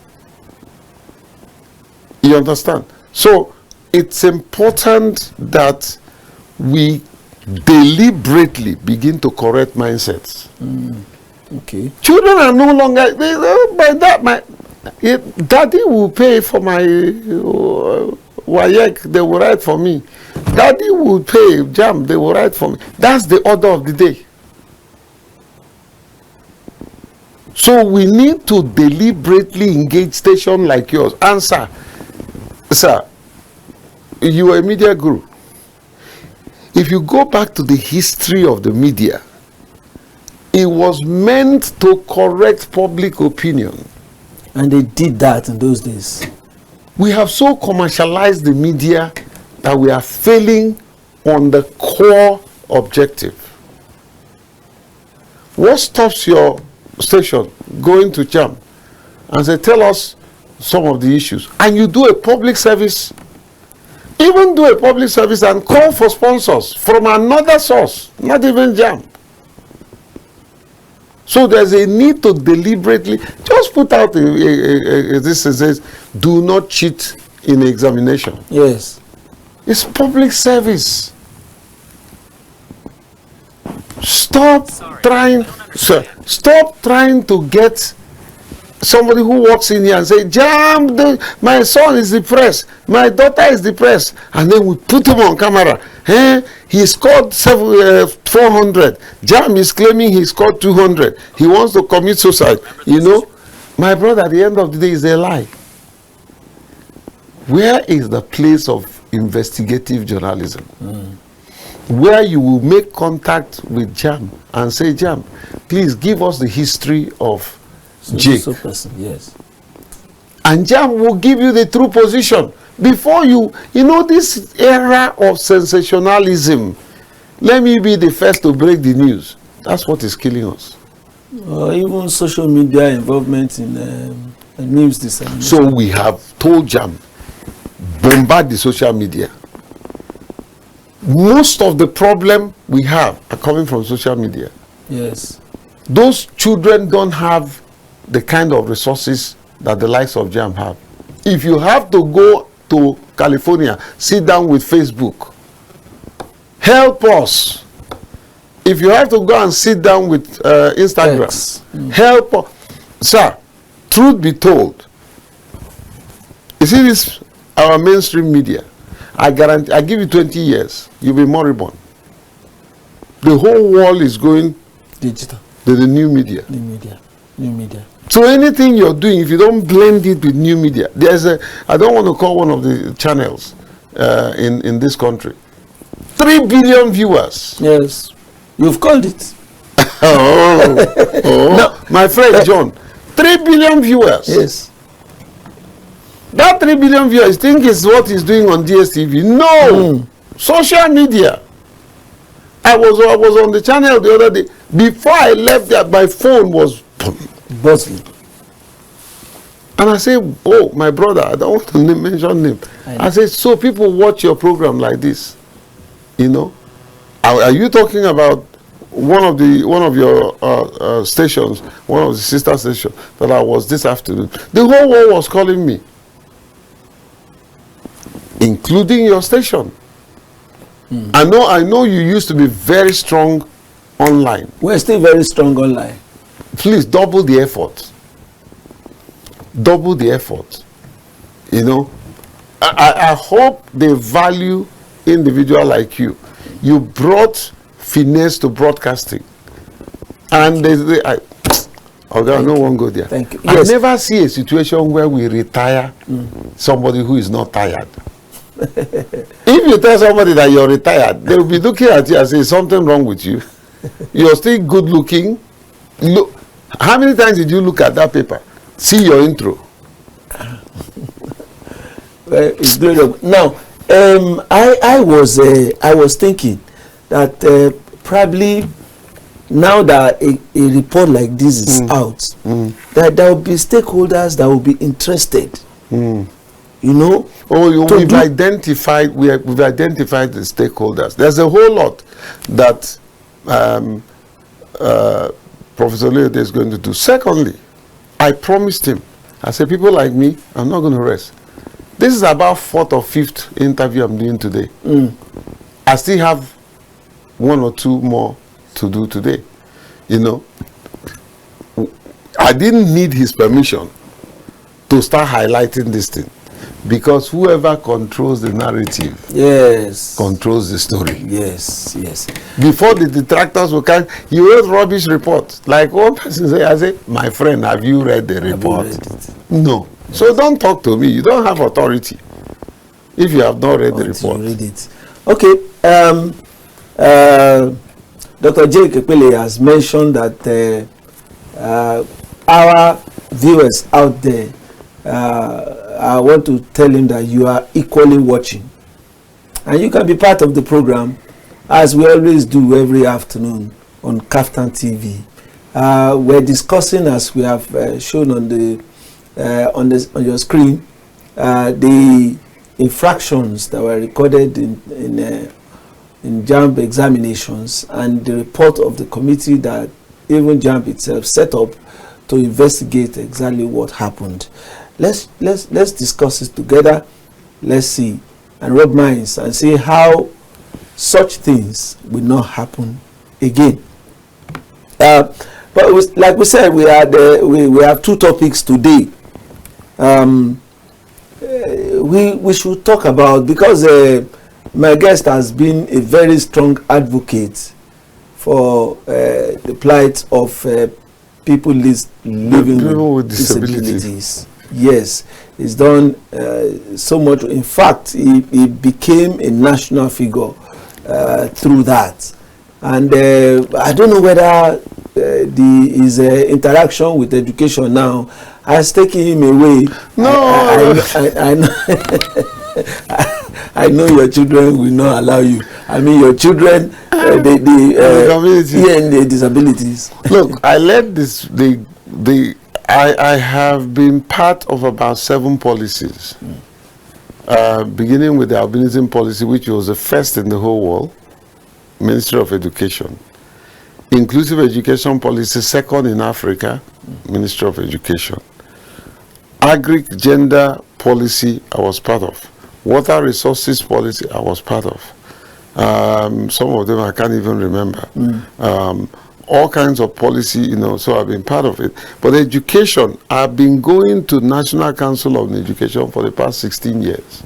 Speaker 2: You understand? So it's important that we deliberately begin to correct mindsets.
Speaker 1: Okay.
Speaker 2: Children are no longer daddy will pay for my WAEC, they will write for me. Daddy will pay JAMB, they will write for me. That's the order of the day. So we need to deliberately engage stations like yours. Answer, sir, you are a media guru. If you go back to the history of the media, it was meant to correct public opinion.
Speaker 1: And they did that in those days.
Speaker 2: We have so commercialized the media that we are failing on the core objective. What stops your station going to JAMB and say, tell us some of the issues? And you do a public service, even do a public service and call for sponsors from another source, not even JAMB. So there's a need to deliberately just put out this says, do not cheat in examination.
Speaker 1: Yes.
Speaker 2: It's public service. Stop trying to get somebody who walks in here and say, JAMB, my son is depressed, my daughter is depressed, and then we put him on camera. He scored 400. JAMB is claiming he scored 200. He wants to commit suicide. You know, my brother, at the end of the day, is a lie. Where is the place of investigative journalism? Where you will make contact with JAMB and say, JAMB, please give us the history of Jake.
Speaker 1: Yes.
Speaker 2: And JAMB will give you the true position. Before you know, this era of sensationalism, let me be the first to break the news. That's what is killing us.
Speaker 1: Even social media involvement in news dissemination.
Speaker 2: So we have told JAMB, bombard the social media. Most of the problem we have are coming from social media.
Speaker 1: Yes.
Speaker 2: Those children don't have the kind of resources that the likes of JAMB have. If you have to go to California, sit down with Facebook, help us. If you have to go and sit down with Instagram, help us. Sir, truth be told, you see this, our mainstream media, I guarantee, I give you 20 years, you'll be moribund. The whole world is going
Speaker 1: digital
Speaker 2: to the new media.
Speaker 1: New media.
Speaker 2: So anything you're doing, if you don't blend it with new media, there's a, I don't want to call one of the channels in this country, 3 billion viewers.
Speaker 1: Yes, you've called it.
Speaker 2: No, my friend John, 3 billion viewers.
Speaker 1: Yes.
Speaker 2: That 3 billion viewers think is what he's doing on DSTV. No, social media. I was on the channel the other day. Before I left there, my phone was
Speaker 1: buzzing.
Speaker 2: And I say, oh, my brother, I don't want to mention name. I say, so people watch your program like this, you know? Are you talking about one of your stations, one of the sister stations that I was this afternoon? The whole world was calling me, including your station. I know you used to be very strong online.
Speaker 1: We're still very strong online.
Speaker 2: Please double the effort. Double the effort. You know, I hope they value individual like you. You brought finesse to broadcasting, and no one go there.
Speaker 1: Thank you.
Speaker 2: I never see a situation where we retire somebody who is not tired. If you tell somebody that you're retired, they will be looking at you and say something wrong with you. You're still good looking. Look, how many times did you look at that paper? See your intro.
Speaker 1: It's good. Now, I was thinking that probably now that a report like this is out, that there will be stakeholders that will be interested. You know.
Speaker 2: Oh, we've identified the stakeholders. There's a whole lot that Professor Ojelade is going to do. Secondly, I promised him, I said, people like me, I'm not going to rest. This is about 4th or 5th interview I'm doing today. I still have 1 or 2 more to do today. You know, I didn't need his permission to start highlighting this thing, because whoever controls the narrative controls the story. Yes. Before the detractors will come, he wrote rubbish report. Like one person say, I say, my friend, have you read the report? No. So don't talk to me. You don't have authority if you have not read the report.
Speaker 1: Read it. Okay. Dr. J. Ekpele has mentioned that our viewers out there, I want to tell him that you are equally watching, and you can be part of the program, as we always do every afternoon on Kaftan TV. We're discussing, as we have shown on your screen, the infractions that were recorded in JAMB examinations, and the report of the committee that even JAMB itself set up to investigate exactly what happened. Let's discuss it together. Let's see and rub minds and see how such things will not happen again. But like we said, we have 2 topics today. We should talk about, because my guest has been a very strong advocate for the plight of people living with disabilities. Yes, he's done so much. In fact, he became a national figure through that. And I don't know whether his interaction with education now has taken him away.
Speaker 2: No,
Speaker 1: I know your children will not allow you. I mean, your children, the disabilities.
Speaker 2: Look, I led this. I have been part of about 7 policies beginning with the albinism policy, which was the first in the whole world, Ministry of Education. Inclusive education policy, second in Africa, Ministry of Education. Agri-gender policy, I was part of. Water resources policy, I was part of. Some of them I can't even remember. All kinds of policy, you know, so I've been part of it. But education, I've been going to National Council of Education for the past 16 years.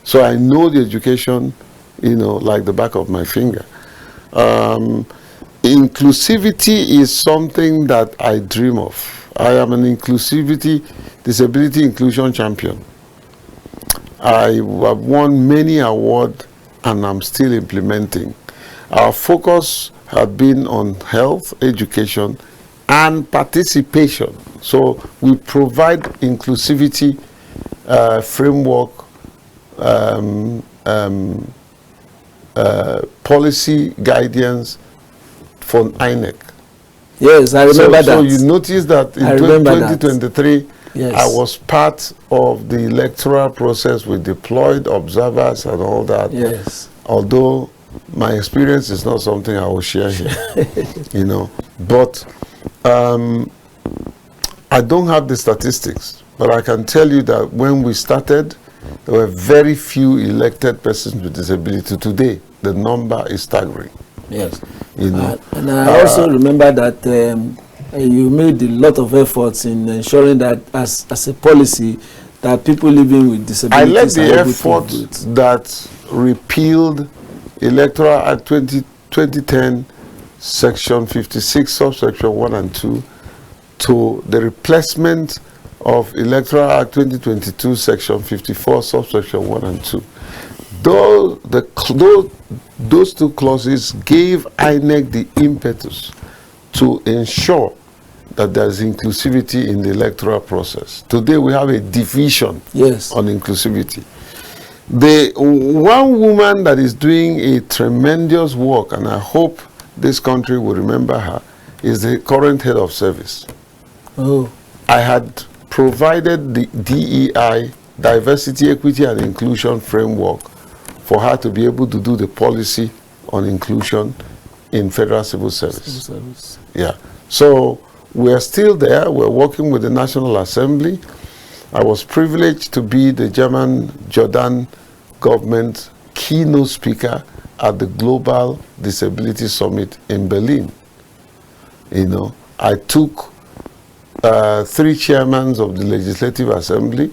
Speaker 2: So I know the education, you know, like the back of my finger. Inclusivity is something that I dream of. I am an disability inclusion champion. I have won many awards and I'm still implementing. Our focus has been on health, education, and participation. So we provide inclusivity framework, policy guidance for INEC.
Speaker 1: Yes, I remember that.
Speaker 2: So you notice that in 2023, yes, I was part of the electoral process. We deployed observers and all that.
Speaker 1: Yes.
Speaker 2: Although my experience is not something I will share here, you know. But I don't have the statistics, but I can tell you that when we started, there were very few elected persons with disability. Today, the number is staggering.
Speaker 1: Yes.
Speaker 2: You know,
Speaker 1: and I also remember that you made a lot of efforts in ensuring that as a policy that people living with disabilities.
Speaker 2: I led the effort that repealed Electoral Act 2010, Section 56, subsection 1 and 2, to the replacement of Electoral Act 2022, Section 54, subsection 1 and 2. Those two clauses gave INEC the impetus to ensure that there is inclusivity in the electoral process. Today we have a division, yes, on inclusivity. The one woman that is doing a tremendous work, and I hope this country will remember her, is the current head of service. Oh. I had provided the DEI, Diversity, Equity and Inclusion framework, for her to be able to do the policy on inclusion in federal civil service. Yeah. So we're still there. We're working with the National Assembly. I was privileged to be the Jordan government keynote speaker at the Global Disability Summit in Berlin. You know, I took 3 chairmen of the Legislative Assembly,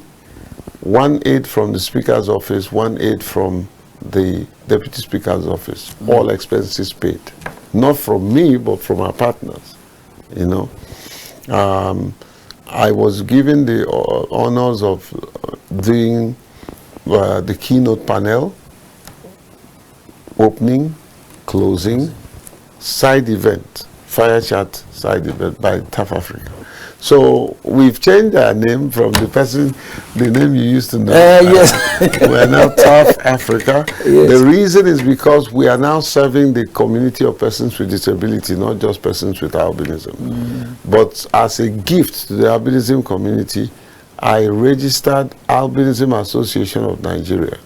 Speaker 2: 1 aide from the Speaker's office, 1 aide from the Deputy Speaker's office, all expenses paid. Not from me, but from our partners, you know. I was given the honors of doing the keynote panel, opening, closing, side event, fire chat side event by TAF Africa. So we've changed our name from the name you used to know.
Speaker 1: Yes.
Speaker 2: We're now TAF Africa. Yes. The reason is because we are now serving the community of persons with disability, not just persons with albinism. But as a gift to the albinism community, I registered Albinism Association of Nigeria.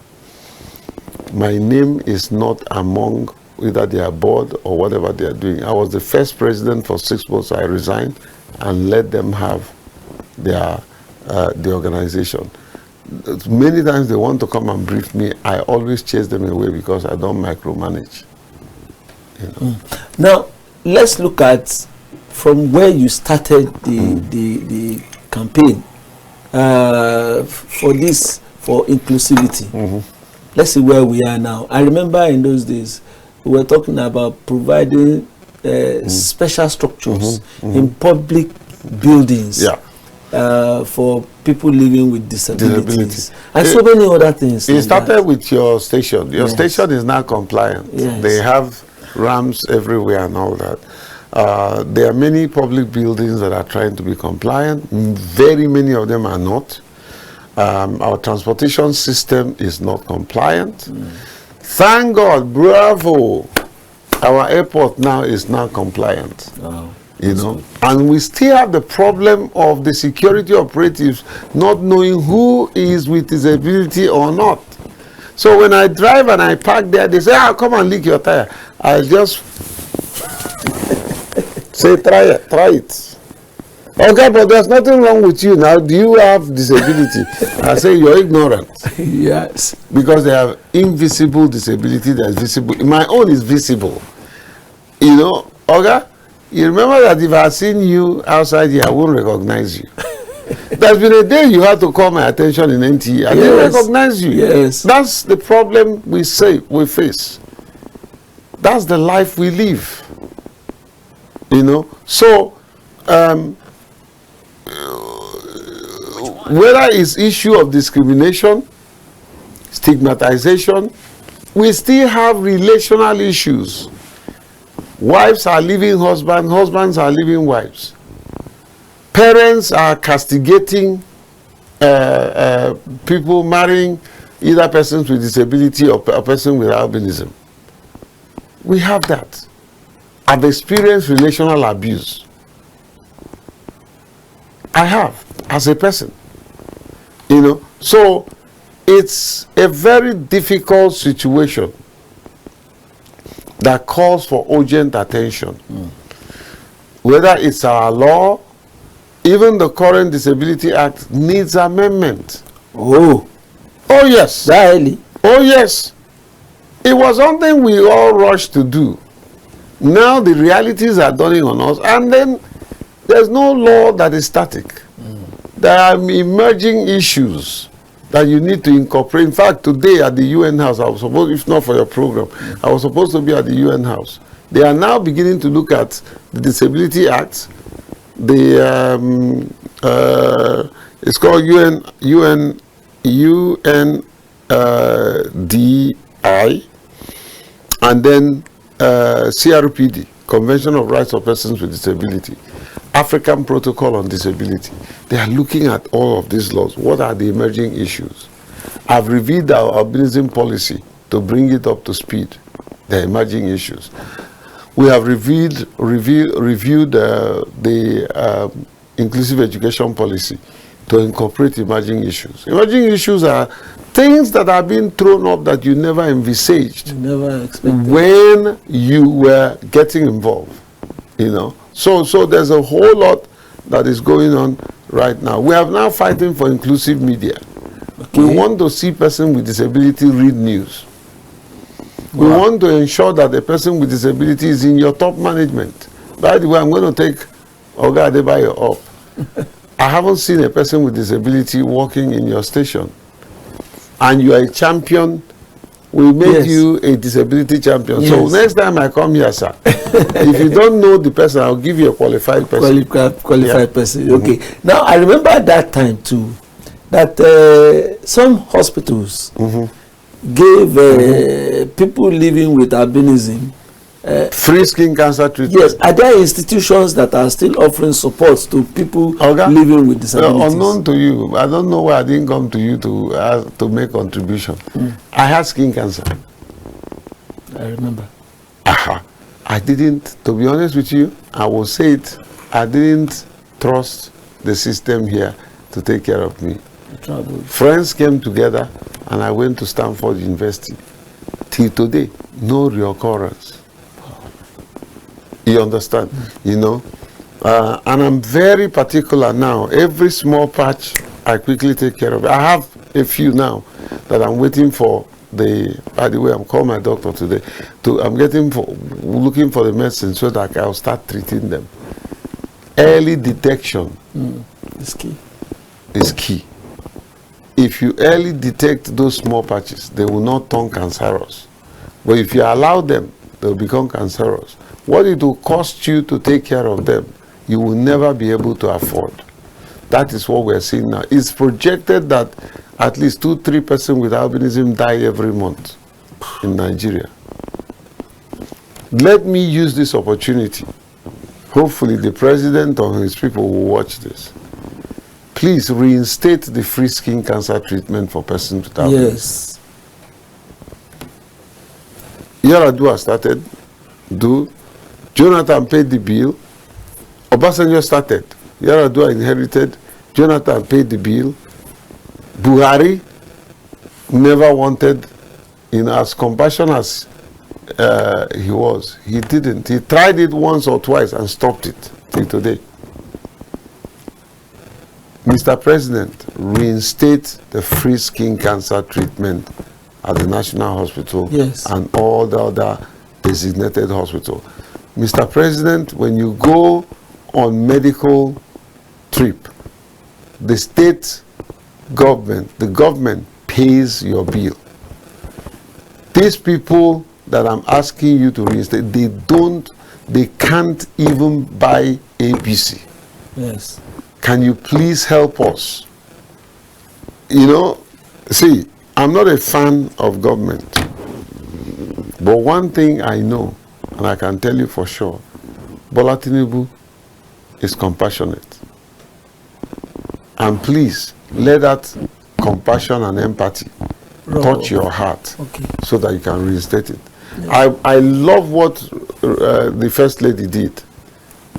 Speaker 2: My name is not among either their board or whatever they are doing. I was the first president for 6 months. I resigned and let them have their the organization. Many times they want to come and brief me. I always chase them away because I don't micromanage. You know?
Speaker 1: Now let's look at from where you started the campaign for inclusivity. Let's see where we are now. I remember in those days we were talking about providing special structures in public buildings for people living with disabilities. And so many other things.
Speaker 2: It started with your station. Your station is now compliant. Yes. They have ramps everywhere and all that. There are many public buildings that are trying to be compliant. Very many of them are not. Our transportation system is not compliant. Thank God, bravo. Our airport now is now compliant. Wow. You know, and we still have the problem of the security operatives not knowing who is with disability or not. So when I drive and I park there, they say, "Ah, come and lick your tire." I just say, try it. Okay, but there's nothing wrong with you now. Do you have disability? I say, you're ignorant.
Speaker 1: Yes.
Speaker 2: Because they have invisible disability that's visible. My own is visible. You know, okay? You remember that if I had seen you outside here, I wouldn't recognize you. There's been a day you had to call my attention in NT. I didn't recognize you.
Speaker 1: Yes.
Speaker 2: That's the problem we face. That's the life we live. You know, so whether it's issue of discrimination, stigmatization, we still have relational issues. Wives are leaving husbands, husbands are leaving wives. Parents are castigating people marrying either persons with disability or a person with albinism. We have that. I've experienced relational abuse. I have, as a person. You know, so it's a very difficult situation that calls for urgent attention. Whether it's our law, even the current Disability Act needs amendment.
Speaker 1: Oh yes. That early?
Speaker 2: Oh yes. It was something we all rushed to do. Now the realities are dawning on us, and then there's no law that is static. There are emerging issues that you need to incorporate. In fact, today at the UN House, I was supposed, if not for your program, I was supposed to be at the UN House. They are now beginning to look at the Disability Act, the it's called UNDI, and then CRPD, Convention of Rights of Persons with Disability, African Protocol on Disability. They are looking at all of these laws. What are the emerging issues? I've reviewed our albinism policy to bring it up to speed, the emerging issues. We have reviewed the inclusive education policy to incorporate emerging issues. Emerging issues are things that are being thrown up that you never envisaged,
Speaker 1: never expected,
Speaker 2: when you were getting involved. You know, so there's a whole lot that is going on right now. We are now fighting for inclusive media. Okay. We want to see person with disability read news. Wow. We want to ensure that the person with disability is in your top management. By the way, I'm going to take Ojelade up. I haven't seen a person with disability working in your station. And you are a champion. We make you a disability champion. Yes. So next time I come here, sir, if you don't know the person, I'll give you a qualified person.
Speaker 1: Qualified person. Okay. Now, I remember at that time too, that some hospitals gave people living with albinism
Speaker 2: free skin cancer treatment.
Speaker 1: Yes. Are there institutions that are still offering support to people living with disabilities?
Speaker 2: Unknown to you. I don't know why I didn't come to you to make contribution. I had skin cancer.
Speaker 1: I remember.
Speaker 2: I didn't, to be honest with you, I will say it, I didn't trust the system here to take care of me. Friends came together and I went to Stanford University. Till today, no reoccurrence. You understand? You know? And I'm very particular now. Every small patch, I quickly take care of it. I have a few now that I'm waiting for by the way, I'm calling my doctor today. I'm looking for the medicine so that I'll start treating them. Early detection
Speaker 1: is key.
Speaker 2: Is key. If you early detect those small patches, they will not turn cancerous. But if you allow them, they'll become cancerous. What it will cost you to take care of them, you will never be able to afford. That is what we're seeing now. It's projected that at least 2-3 persons with albinism die every month in Nigeria. Let me use this opportunity. Hopefully the president or his people will watch this. Please reinstate the free skin cancer treatment for persons with albinism.
Speaker 1: Yes.
Speaker 2: Yaradua started. Jonathan paid the bill. Obasanjo started. Yar'Adua inherited. Jonathan paid the bill. Buhari never wanted, as compassionate as he was. He didn't. He tried it once or twice and stopped it till today. Mr. President, reinstate the free skin cancer treatment at the National Hospital and all the other designated hospitals. Mr. President, when you go on medical trip, the state government, the government pays your bill. These people that I'm asking you to reinstate, they can't even buy ABC.
Speaker 1: Yes.
Speaker 2: Can you please help us? See, I'm not a fan of government. But one thing I know, and I can tell you for sure, Bola Tinubu is compassionate. And please, let that compassion and empathy touch your heart so that you can reinstate it. Yes. I love what the First Lady did.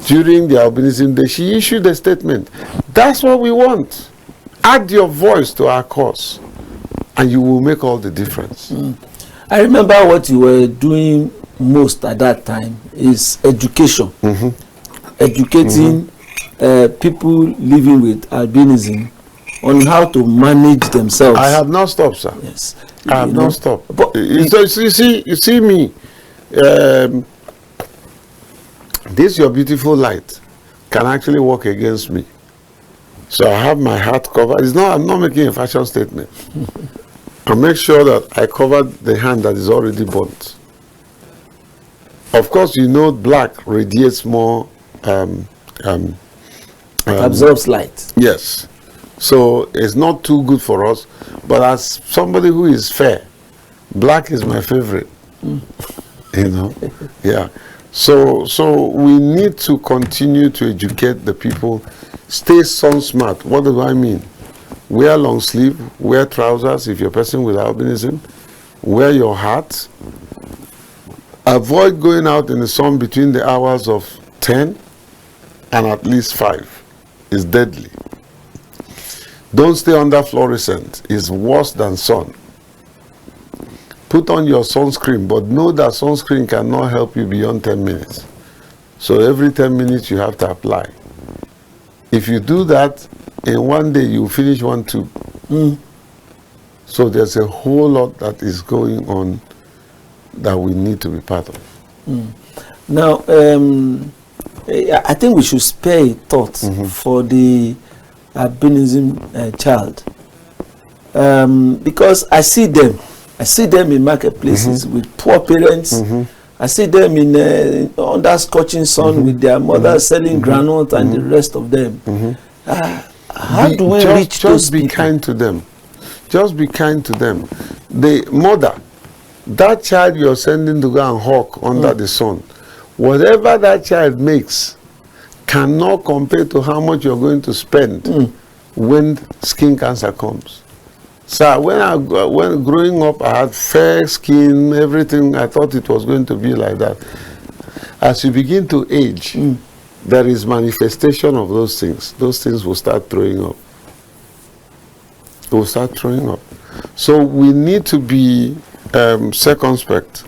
Speaker 2: During the albinism day, she issued a statement. That's what we want. Add your voice to our cause, and you will make all the difference.
Speaker 1: I remember what you were doing most at that time is education. Educating people living with albinism on how to manage themselves.
Speaker 2: I have not stopped, sir.
Speaker 1: Yes.
Speaker 2: I have not stopped. But you see me. This your beautiful light can actually work against me. So I have my heart covered. I'm not making a fashion statement. I make sure that I cover the hand that is already burnt. Of course, black radiates more.
Speaker 1: Absorbs light.
Speaker 2: Yes. So it's not too good for us. But as somebody who is fair, black is my favorite. Yeah. So we need to continue to educate the people. Stay sun smart. What do I mean? Wear long sleeve, wear trousers if you're a person with albinism, wear your hat. Avoid going out in the sun between the hours of 10 and at least 5. It's deadly. Don't stay under fluorescent. It's worse than sun. Put on your sunscreen, but know that sunscreen cannot help you beyond 10 minutes. So every 10 minutes you have to apply. If you do that, in one day you finish 1 tube. So there's a whole lot that is going on that we need to be part of.
Speaker 1: Now, I think we should spare a thought for the albinism child. Because I see them in marketplaces with poor parents. I see them in under scorching sun with their mother selling granite and the rest of them. How do we reach those people?
Speaker 2: Just be kind to them. Just be kind to them. The mother, that child you're sending to go and hawk under the sun, whatever that child makes cannot compare to how much you're going to spend when skin cancer comes. So when growing up, I had fair skin, everything. I thought it was going to be like that. As you begin to age, there is manifestation of those things. Those things will start throwing up. They will start throwing up. So we need to be circumspect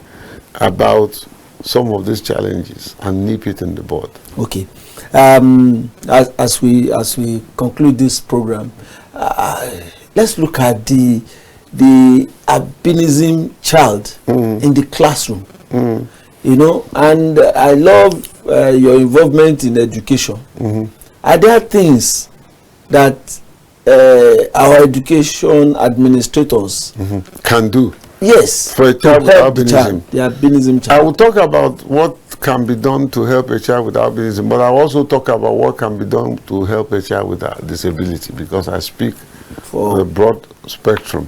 Speaker 2: about some of these challenges and nip it in the bud.
Speaker 1: Okay. As we conclude this program, let's look at the albinism child in the classroom. And I love your involvement in education. Are there things that our education administrators
Speaker 2: can do?
Speaker 1: Yes,
Speaker 2: for a child with albinism.
Speaker 1: The albinism child.
Speaker 2: I will talk about what can be done to help a child with albinism, but I will also talk about what can be done to help a child with a disability, because I speak for a broad spectrum.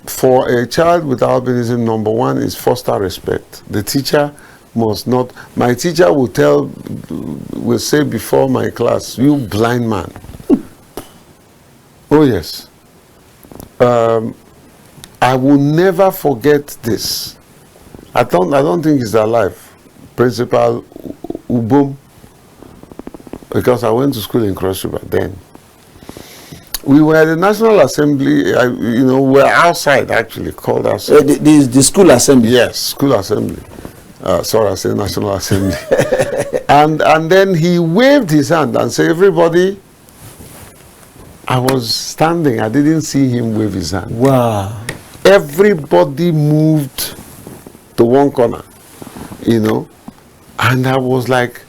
Speaker 2: For a child with albinism, number one is foster respect. The teacher must not. My teacher will say before my class, "You blind man." Oh yes. I will never forget this. I don't think he's alive. Principal Ubum because I went to school in Cross River then. We were at the National Assembly, we were outside actually, called outside.
Speaker 1: The school assembly?
Speaker 2: Yes, school assembly. Sorry, I said National Assembly. and then he waved his hand and said, everybody. I was standing, I didn't see him wave his hand.
Speaker 1: Wow.
Speaker 2: Everybody moved to one corner, and I was like,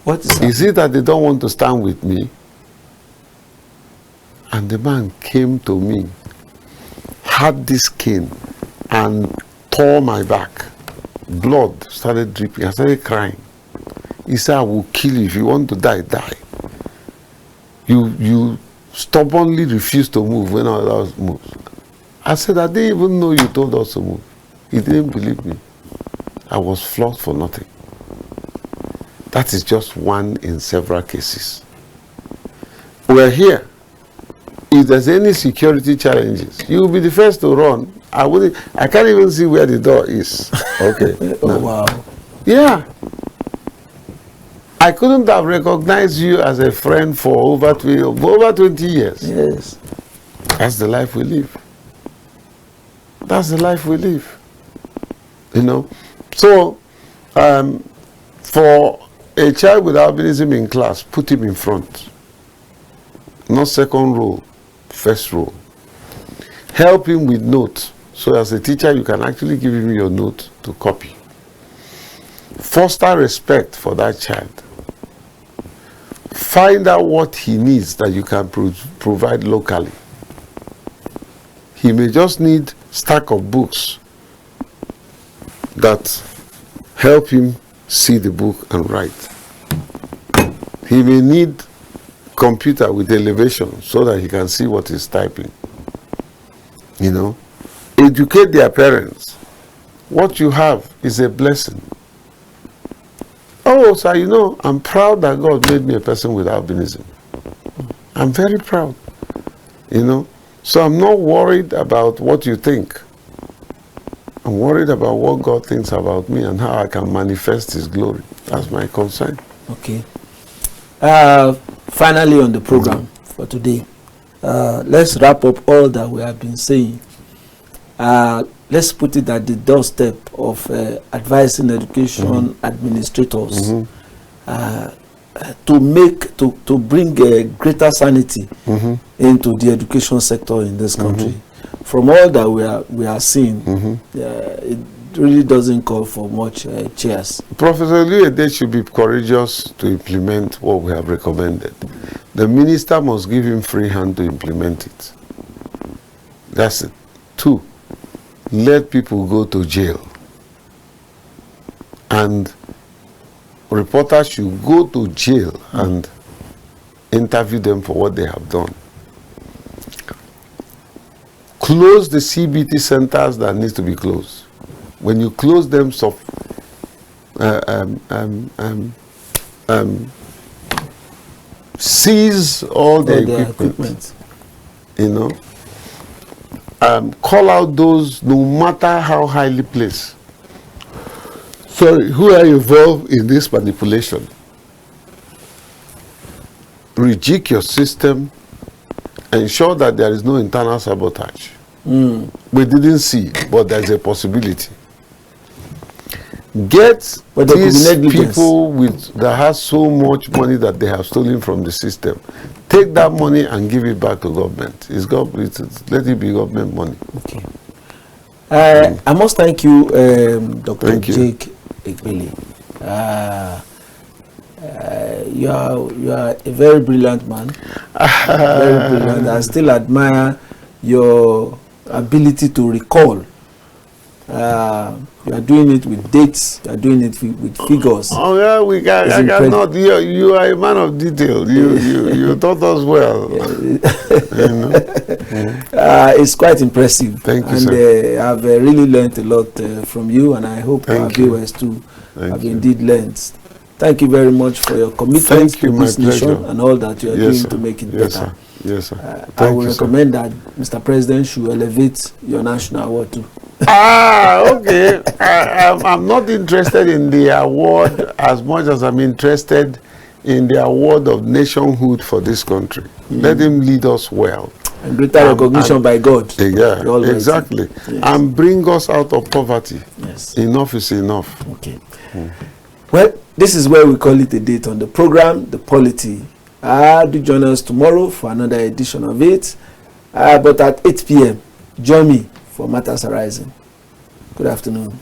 Speaker 1: what
Speaker 2: is it that they don't want to stand with me? And the man came to me, had this cane, and tore my back. Blood started dripping. I started crying. He said, I will kill you. If you want to die, die. You stubbornly refused to move when I was moved. I said, I didn't even know you told us to move. He didn't believe me. I was flogged for nothing. That is just one in several cases. We're here. If there's any security challenges, you will be the first to run. I can't even see where the door is. Okay.
Speaker 1: Oh, wow.
Speaker 2: Yeah. I couldn't have recognized you as a friend for over 20 years.
Speaker 1: Yes.
Speaker 2: That's the life we live. That's the life we live. So, for a child with albinism in class, put him in front. Not second row, first row. Help him with notes. So as a teacher, you can actually give him your note to copy. Foster respect for that child. Find out what he needs that you can provide locally. He may just need stack of books that help him see the book and write. He may need computer with elevation so that he can see what he's typing. Educate their parents. What you have is a blessing. Oh, so I'm proud that God made me a person with albinism. I'm very proud. So I'm not worried about what you think. I'm worried about what God thinks about me and how I can manifest His glory. That's my concern.
Speaker 1: Okay. Finally on the program for today, let's wrap up all that we have been saying. Let's put it at the doorstep of advising education administrators to bring greater sanity into the education sector in this country. From all that we are seeing, it really doesn't call for much cheers.
Speaker 2: Professor Ojelade should be courageous to implement what we have recommended. The minister must give him free hand to implement it. That's it. 2, let people go to jail. And reporters should go to jail and interview them for what they have done. Close the CBT centers that need to be closed. When you close them, seize all the equipment. Call out those, no matter how highly placed. Sorry, who are involved in this manipulation? Rejig your system. Ensure that there is no internal sabotage. We didn't see, but there's a possibility. Get these people that has so much money that they have stolen from the system. Take that money and give it back to government. Let it be government money.
Speaker 1: Okay. I must thank you, Dr. Jake Ekpele. You are a very brilliant man. Very brilliant. I still admire your ability to recall. You are doing it with dates. You are doing it with figures.
Speaker 2: Oh yeah, I cannot. You are a man of detail. You taught us well.
Speaker 1: It's quite impressive.
Speaker 2: Thank you,
Speaker 1: and
Speaker 2: sir.
Speaker 1: I've really learned a lot from you, and I hope our viewers too have indeed learned. Thank you very much for your commitment to this nation and all that you are doing to make it better.
Speaker 2: Sir. Yes, sir.
Speaker 1: I will recommend that Mr. President should elevate your national award too.
Speaker 2: Okay. I'm not interested in the award as much as I'm interested in the award of nationhood for this country. Let him lead us well.
Speaker 1: And greater recognition by God.
Speaker 2: Yeah, exactly.
Speaker 1: Yes.
Speaker 2: And bring us out of poverty.
Speaker 1: Yes.
Speaker 2: Enough is enough.
Speaker 1: Okay. Well, this is where we call it a date on the program, the Polity. Do join us tomorrow for another edition of it. But at 8 p.m., join me for Matters Arising. Good afternoon.